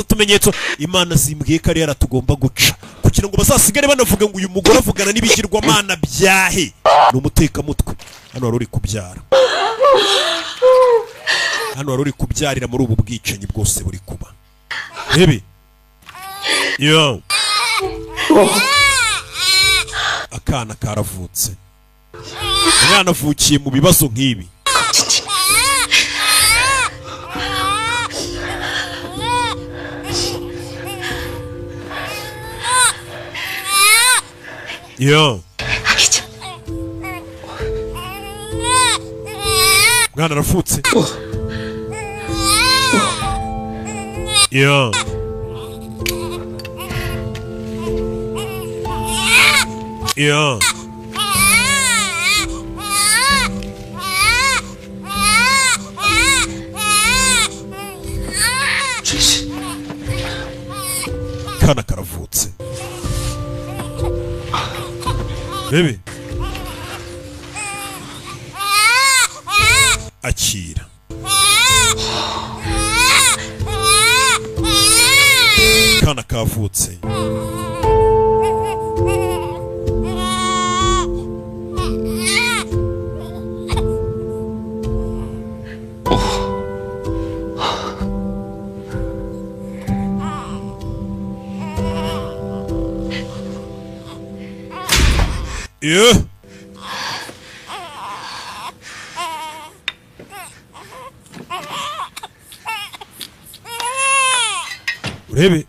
utumenyetso. Imana zimbwiye ko ari yaratugomba guca kugira ngo bazasigare banavuga ngo uyu mugore avugana n'ibigirwamana byahe. ni umutekamutwe. hano wari uri kubyara. hano wari uri kubyarira muri ubu bwicanyi bwose buri kuba. Rebe yo akana karavutse, umwana avukiye mu bibazo nk'ibi. yo umwana aravutse. yo yo kana karavutse. Bebe akira. Kana kavutse. Yeah. Urebe.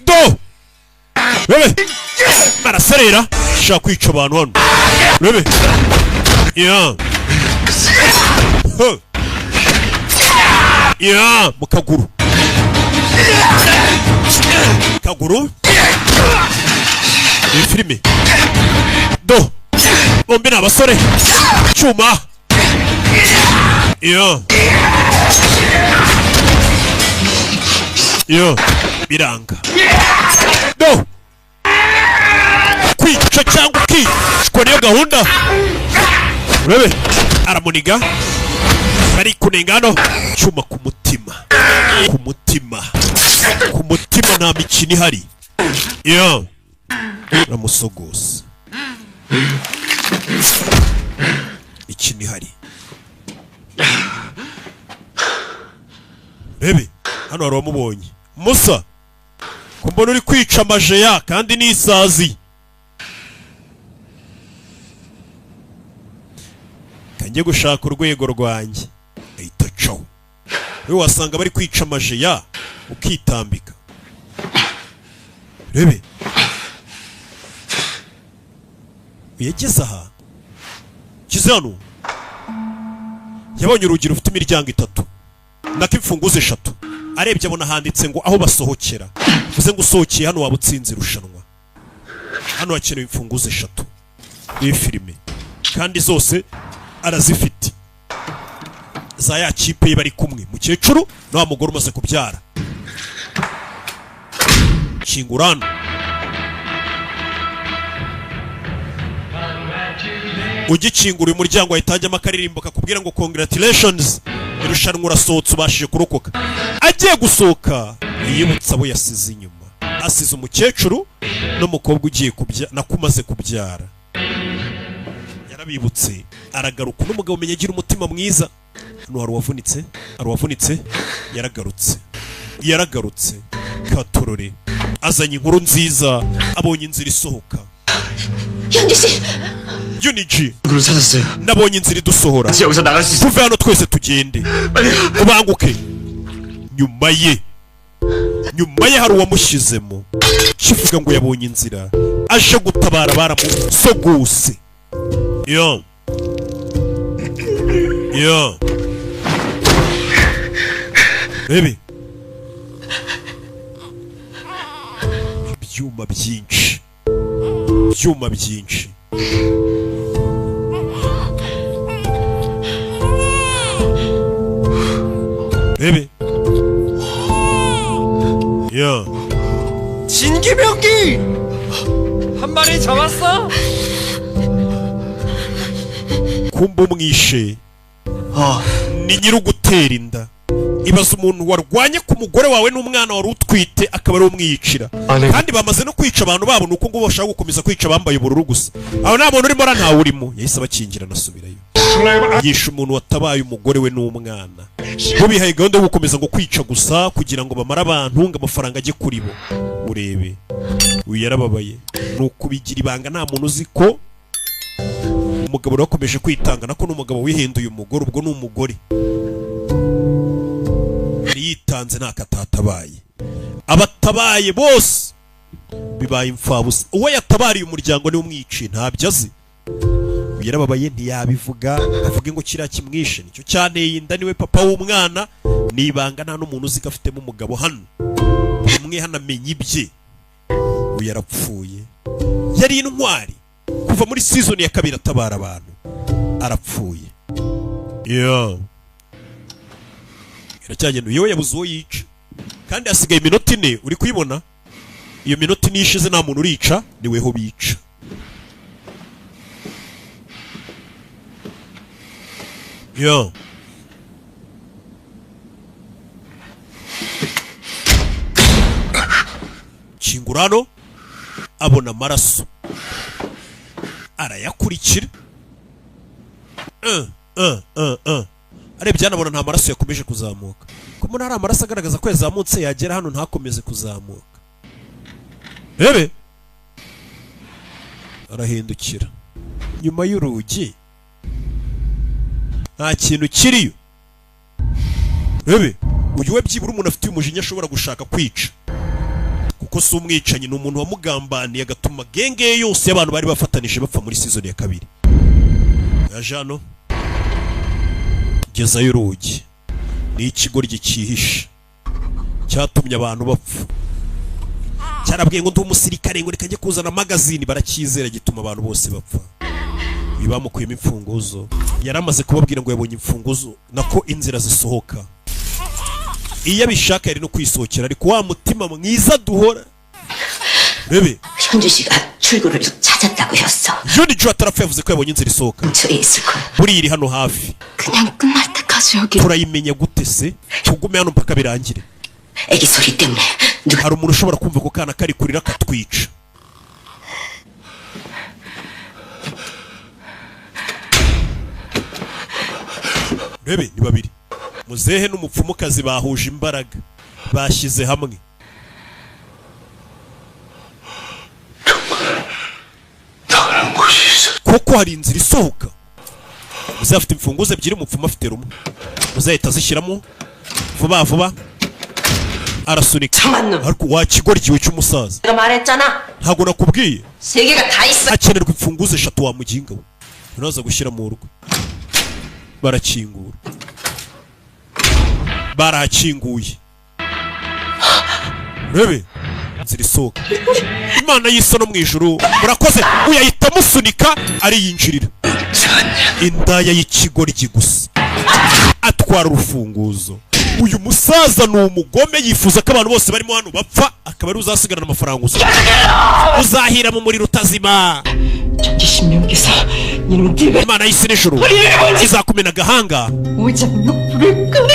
Do. Urebe. Maraserera. Shaka kwica abantu hano. Urebe. Yeah. Yeah, mu kaguru. Kaguru. Iyi filime. Do. Bombi ni abasore. Cyuma. Yeah. Yo, biranga. Do. Kwica cyangwa ukicwa niyo gahunda. Urebe. Aramuniga. Bari kunengano. Cyuma ku mutima. Ku mutima. Ku mutima nta mikino ihari. Yo. Ramusogose. Ikini ihari. Bebe, hano hari wamubonye. Musa, kumbona uri kwica amajeya kandi n'isazi. Kanjye gushaka urwego rwanjye. Ahita caho. Wewe wasanga bari kwica amajeya ukitambika. Rebe. Uyageze aha. Kize hano. Yabonye urugi rufite imiryango 3. Nako imfunguzo 3. Arebye abona handitse ngo aho basohokera. Vuze ngo usohokeye hano wabutsinze irushanwa. Hano hakenewe imfunguzo 3. Iyi filime. Kandi zose arazifite. Za ya kipe bari kumwe. Mukecuru na wa mugore umaze kubyara. Kingurano. Ugikingura umuryango ahitajyamo akaririmbo kakubwira ngo congratulations, irushanwa urasohotse ubashije kurokoka. Agiye gusohoka yibutsa abo yasize inyuma. Asize umukecuru n'umukobwa ugiye nakumaze kubyara. Yarabibutse aragaruka n'umugabo umenye agira umutima mwiza. Hano hari wavunitse yaragarutse Katorore azanye inkuru nziza, abonye inzira isohoka. Uniji nabonye inzira idusohora. Tuve hano twese tugende. Ubanguke. Nyuma ye hari uwamushyizemo. Kivuga ngo yabonye inzira aje gutabara baramusogose. Yo. Bebe. Ibyuma byinshi. Bebe. 야. 진기병기! 한 마리 잡았어? kumba umwishe ni nyirugutera inda. Ibaza umuntu warwanye ku mugore wawe n'umwana wari utwite akaba ari umwiyicira. Kandi bamaze no kwica abantu babo nuko ngo bashaka gukomeza kwica bambaye ubururu gusa. Aho nta muntu urimo ntawe urimo. Yahise abakingira nasubirayo. yishe umuntu watabaye umugore we n'umwana bo bihaye gahunda yo gukomeza ngo kwica gusa kugira ngo bamare abantu ngo amafaranga ajye kuri bo. Urebe uyu yarababaye nuko bigira ibanga nta muntu uzi ko umugabo yakomeje kwitanga nako n'umugabo wihinduye umugore ubwo ni umugore yitanze nta katatabaye abatabaye bose bibaye imfabusa uwo yatabariye umuryango ni umwici ntabyo azi. Yarababaye ntiyabivuga avuga ngo kiriya kimwishe nicyo cyanteye inda niwe papa w'umwana nibanga nta n'umuntu uzi ko afitemo umugabo hano umwe hano amenya ibye. Uyu yarapfuye yari intwari kuva muri season ya 2 atabara abantu arapfuye. Iracyagenda yewe yabuze uwo yica kandi hasigaye iminota 4 uri kuyibona iyo minota 4 ishize nta muntu urica niweho bica. Kingurano abona amaraso arayakurikira arebye anabona nta maraso yakomeje kuzamuka ko muri hari amaraso agaragaza ko yazamutse yagera hano ntakomeze kuzamuka. Rebe arahindukira nyuma y'urugi nta kintu kiriyo. Rebe uyu we byibura umuntu afite umujinya ashobora gushaka kwica kuko si umwicanyi ni umuntu wamugambaniye agatuma genge yose y'abantu bari bafatanije bapfa muri season ya 2. Yajano gezayo urugi ni ikigoryi cyihishe cyatumye abantu bapfa cyarabwiye ngo ndi umusirikare ngo reka njye kuzana magazine barakizera gituma abantu bose bapfa. Bamukuyemo imfunguzo yaramaze kubabwira ngo yabonye imfunguzo nako inzira zisohoka iyo abishaka yari no kwisohokera ariko wa mutima mwiza duhora. Rebe 현주 씨가 출구를 찾았다고 했어. Johnny 아tarapfa yavuze ko yabonye inzira isohoka buri iri hano hafi. 그냥 끝날 때까지 여기. turayimenya gute se tugume hano mpaka birangire. 애기 소리 때문에 hari umuntu ushobora kumva ko kana kari kurira katwica. Rebe ni babiri muzehe n'umupfumukazi bahuje imbaraga bashyize hamwe. Koko hari inzira isohoka muzehe afite imfunguzo ebyiri umupfumu afite rumwe muzahita zishyiramo vuba vuba arasunika ariko wakigoryiwe cy'umusaza ntabwo nakubwiye hakenerwa imfunguzo 3 wa muginga we uraza gushyira mu rugo. Barakingura barakinguye. Rebe inzira isohoka Imana y'Isi no mu ijuru murakoze uyahita musunika ari yinjirira indaya y'ikigoryi gusa atwara urufunguzo. Uyu musaza ni umugome yifuza ko abantu bose barimo hano bapfa akaba ari uzasigarana amafaranga gusa uzahira mu muri rutazima. Imana y'Isi n'ijuru izakumena agahanga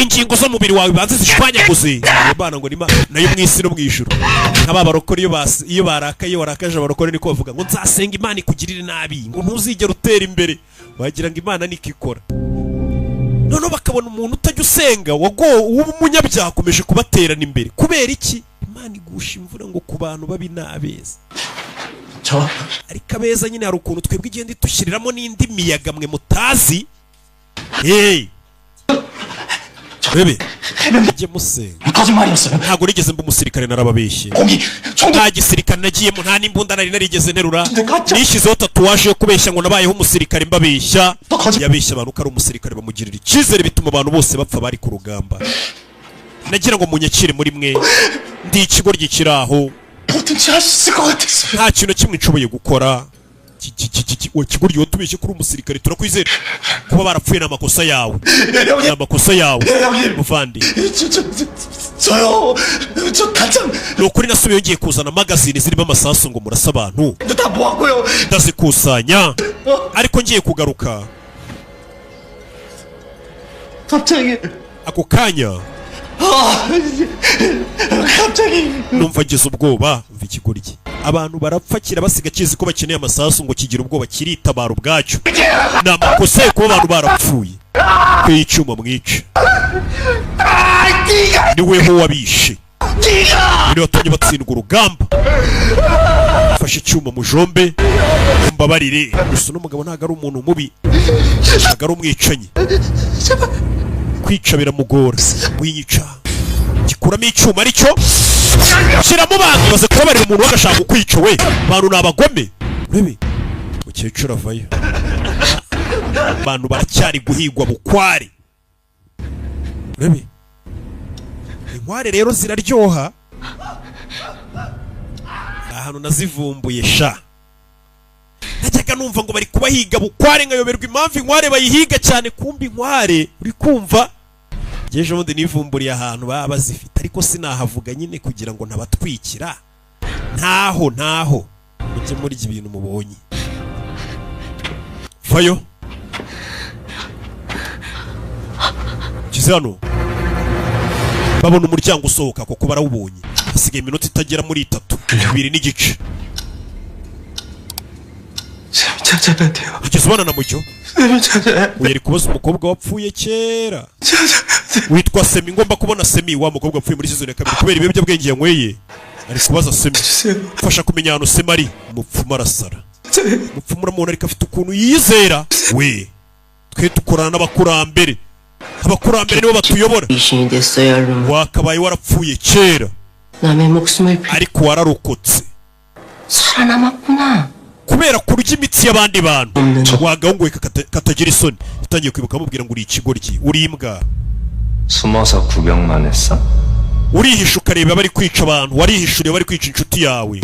ingingo z'umubiri wawe banze zishwanyaguze. Imana ngo nima nayo mu isi no mu ijuru nk'ababarokore iyo barakaye warakaje abarokore niko bavuga ngo nzasenga Imana ikugirire nabi ngo ntuzigera utera imbere wagira ngo Imana nikikora. None bakabona umuntu utajya usenga w'umunyabyaha akomeje kubaterana imbere kubera iki? Imana igusha imvura ngo ku bantu babi n'abeza ariko abeza nyine hari ukuntu twebwe igenda itushyiriramo n'indi miyaga mwe mutazi. Bebe njye musenga ntabwo nigeze mba umusirikare narababeshye nta gisirikare nagiyemo nta n'imbunda nari narigeze nterura nishyizeho tatuwaje yo kubeshya ngo nabayeho umusirikare mbabeshya. Yabeshya abantu ko ari umusirikare bamugirira icyizere bituma abantu bose bapfa bari ku rugamba. Nagira ngo munyakire muri mwe ndi ikigoryi kiraho nta kintu kimwe nshoboye gukora. Kigoryi watubeshye kuri umusirikare turakwizera kuba barapfuye n'amakosa yawe n'amakosa yawe muvandi. Ni ukuri nasubiye ngiye kuzana magazine zirimo amasasu ngo murasa abantu ndazikusanya ariko ngiye kugaruka ako kanya 갑자기 numva ngize ubwoba umva ikigoryi abantu barapfa kirabasiga kizi ko bakeneye amasasu ngo kigira ubwoba kiritabara ubwacyo ni amakosa yo kuba abantu barapfuye ko y'icyuma mwica ni weho wabishe ni watumye batsindwa urugamba fashe icyuma mujombe mbabarire gusa n'umugabo ntago ari umuntu mubi ntago ari umwicanyi kwica biramugora winyica gikuramo icyuma aricyo shyiramo bantu baze kubabarira umuntu bagashaka kukwica we bantu ni abagome urebe mukecuru avayo abantu baracyari guhigwa bukware urebe inkware rero ziraryoha ahantu nazivumbuye sha najyaga numva ngo bari kubahiga bukware nkayoberwa impamvu inkware bayihiga cyane kumbi inkware uri kumva ngeje ubundi nivumburiye ahantu baba bazifite ariko sinahavuga nyine kugira ngo ntabatwikira ntaho mujye murya ibintu mubonye vayo kize hano babona umuryango usohoka kuko barawubonye hasigaye iminota itagera muri 3 2 n'igice ugeze ubona na mucyo uyari kubaza umukobwa wapfuye kera witwa Semi ngomba kubona Semi wa mukobwa wapfuye muri season ya 2 kubera ibiyobyabwenge yanyweye ari kubaza Semi fasha kumenya hano Semi ari umupfumu arasara umupfumu uramubona ariko afite ukuntu yizera we twe tukorana n'abakurambere nibo batuyobora wakabaye warapfuye kera ariko wararokotse kubera kurya imitsi y'abandi bantu wagahunguye katagira isoni utangiye kwibuka amubwira ngo uri ikigoryi uri imbwa 숨어서 구경만 했어? urihisha ukareba bari kwica abantu warihishuriye bari kwica inshuti yawe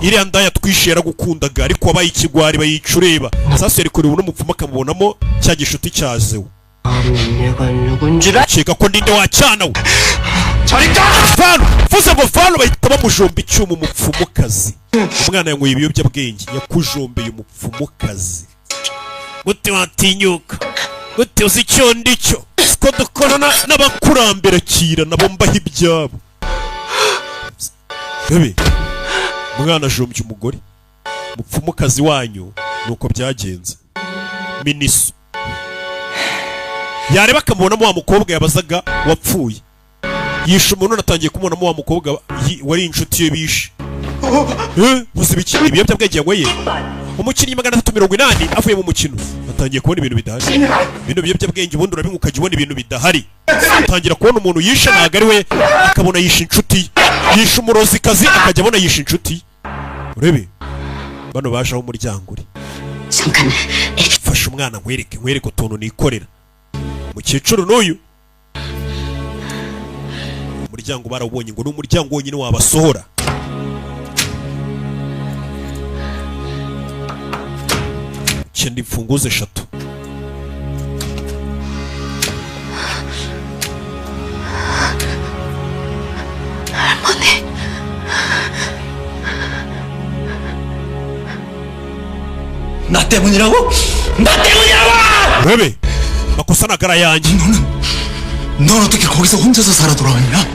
iriya ndaya twishe yaragukundaga ariko wabaye ikigwari bayica ureba sasa yari kureba n'umupfumu akamubonamo cya gishuti cyazewe keka ko ndinde wacyana we Vano fuze ngo Vano bahita bamujomba icyuma umupfumukazi umwana yanyweye ibiyobyabwenge yakujombeye umupfumukazi gute watinyuka gute uzi icyo ndicyo ko dukorana n'abakurambere kira nabo mbaho ibyabo bebe umwana ajombye umugore umupfumukazi wanyu nuko byagenze miniso yareba akamubonamo wa mukobwa yabazaga wapfuye yishe umuntu natangiye kumubonamo wa mukobwa wari inshuti ye bishe muzi biki ibiyobyabwenge yanyweye umukinnyi 380 avuye mu mukino atangiye kubona ibintu bidahari bino biyobyabwenge ubundi urabinywa ukajya ubona ibintu bidahari atangira kubona umuntu yishe ntago ari we akabona yishe inshuti yishe umurozikazi akajya abona yishe inshuti urebe bano baje aho umuryango uri fasha umwana nkwereke utuntu nikorera mukecuru n'uyu umuryango barawubonye ngo n'umuryango wonyine wabasohora cyenda imfunguzo 3 할머니 나 때문이라고? 나 때문이라고! 왜왜? 마코사 나가라 yanjye 넌 어떻게 거기서 혼자서 살아 돌아왔냐?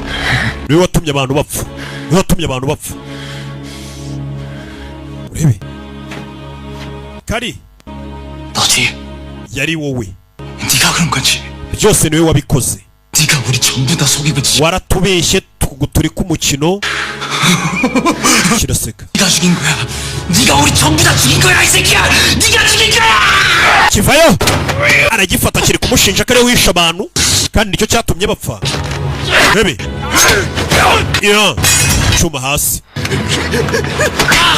왜 watumye abantu bapfa? 왜 watumye abantu bapfa? urebe Kari 너지? yari wowe 네가 그런 거지? byose niwe wabikoze 네가 우리 전부 다 속이고 waratubeshye turi ku mukino kiraseka 네가 죽인 거야 네가 우리 전부 다 죽인 거야 이 새끼야 네가 죽인 거야 kivayo aragifata kiri kumushinja kare wisha abantu kandi nicyo cyatumye bapfa bebe ya cyuma hasi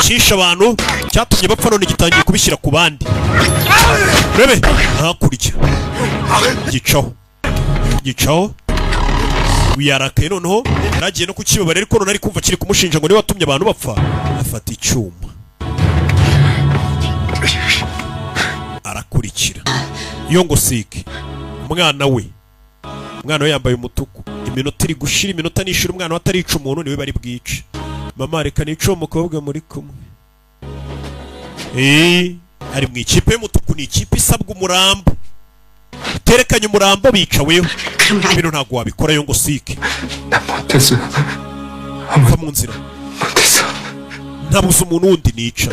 kisha abantu cyatumye bapfa none gitangiye kubishyira ku bandi bebe hakurya gicaho wiyarakaye noneho yaragiye no kukibabara ariko none ari kumva kiri kumushinja ngo niwe watumye abantu bapfa afata icyuma arakurikira iyo ngo sike umwana we yambaye umutuku iminota iri gushira iminota nishira umwana watarica umuntu niwe bari bwice mama reka nico umukobwa muri kumwe ari mu ikipe y'umutuku ni ikipe isabwa umurambo terekanye umurambo bica wewe bino ntabwo wabikorayo ngo sike. 못했어. va mu nzira. ntabuze umuntu wundi nica.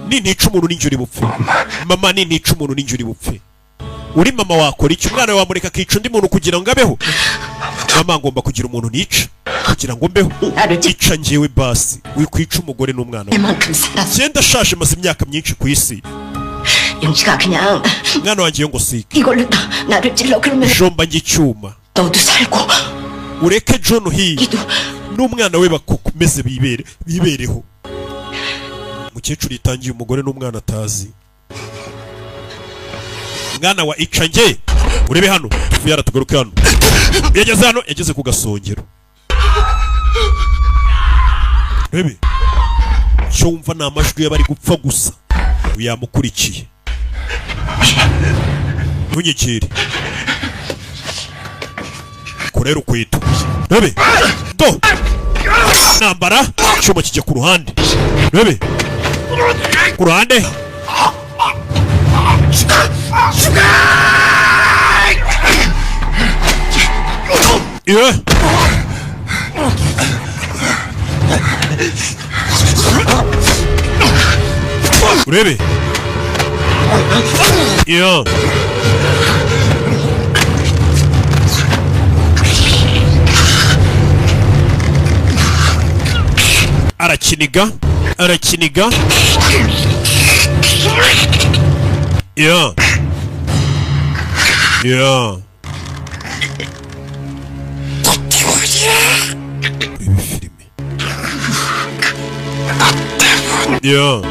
Ninica umuntu ninjye uri bupfe. Mama ninica umuntu ninjye uri bupfe. Uri mama wakora iki? Umwana wawe wamureka akica undi muntu kugira ngo abeho? Mama ngomba kugira umuntu nica kugira ngo mbeho. Ica njyewe basi wikwica umugore n'umwana wawe. Genda shashe maze imyaka myinshi ku isi. 영식아 그냥 mwana wanjye ngo sike. 이걸로 나를 찔러 그러면 jomba ngicyuma. 너도 살고 ureke John Hill n'umwana we bakomeze bibereho. Mukecuru yitangiye umugore n'umwana atazi. Mwana wa Icange urebe hano tuvuye yaratugaruka hano. Yageze hano yageze ku gasongero. Rebe cyo wumva na amajwi y'abari gupfa gusa uyamukurikiye. Ntunyikire kurera ukweto. Rebe do nambara cyuma kijya ku ruhande. Rebe ku ruhande. Yeah. Rebe. Yeah. Arakiniga. Yeah. Yeah. Ibi filime. Yeah.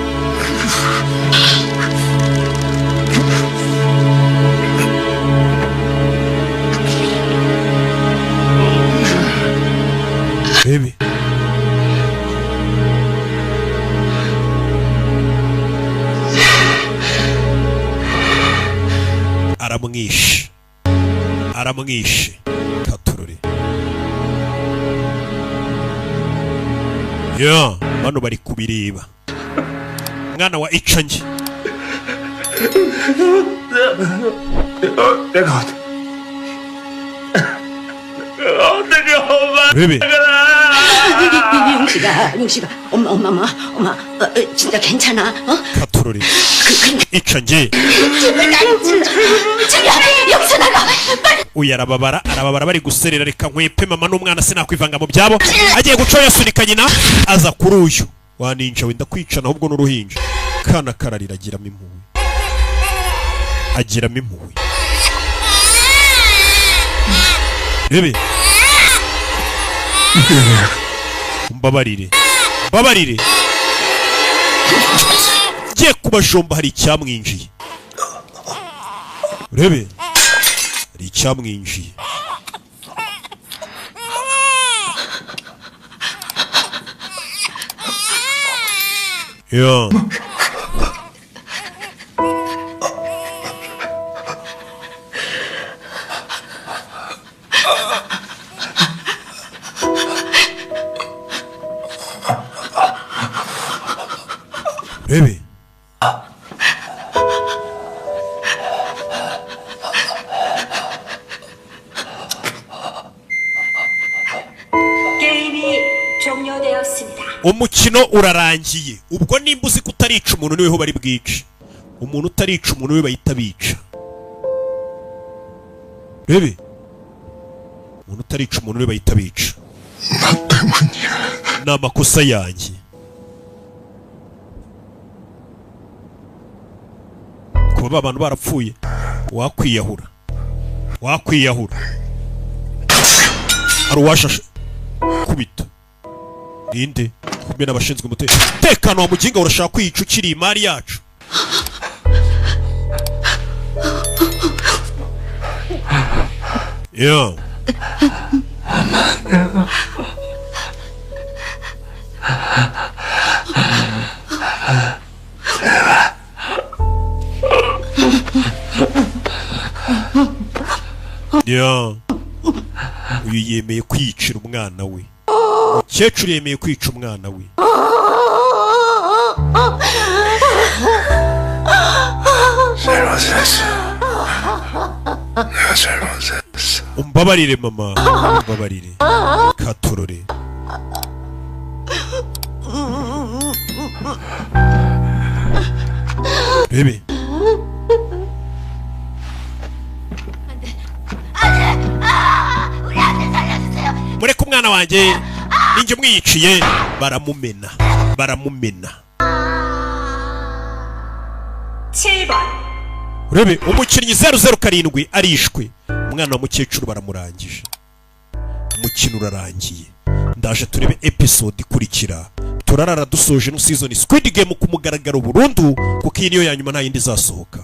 Baby. aramwishe katurore. Ya bano bari kubireba. Mwana wa Icange Baby. 용식아, 엄마, 진짜 괜찮아? 어? 카토로리. Icange. 여기서 나가. Uyu arababara bari guserera reka nkwepe mama n'umwana sinakwivanga mu byabo. Agiye gucoya sunika nyina aza kuri uyu. Waninja wenda kwicana ahubwo n'uruhinja. Kana kararira agiramo impuhwe. Bebe. Mbabarire. Giye kubajomba hari icyamwinjiye. Urebe. Hari icyamwinjiye. Ya. Baby. 게임이 종료되었습니다. Umukino urarangiye. Ubwo nimba uzi kutarica umuntu niweho bari bwice. Umuntu utarica umuntu we bahita bica. Baby. Umuntu utarica umuntu we bahita bica. Ni amakosa yanjye. Kuba abantu barapfuye wakwiyahura. Hari uwashashe kubita. Ninde kumbe n'abashinzwe umutekano wa Muginga urashaka kwica ukiri imari yacu. Yeah. Yeah. Uyu yemeye kwicira umwana we. Umukecuru yemeye kwica umwana we. 잘못했어. 내가 잘못했어. umbabarire mama, umbabarire katurore. Bebe mureke umwana wanjye, ninjye umwiyiciye. Baramumena, baramumena. 7번 urebe umukinnyi 007 arishwe, umwana wa mukecuru baramurangije, umukino urarangiye. Ndaje turebe episode ikurikira. Turarara dusoje no season Squid Game ku mugaragaro burundu, kuko iyi niyo ya nyuma nta yindi izasohoka.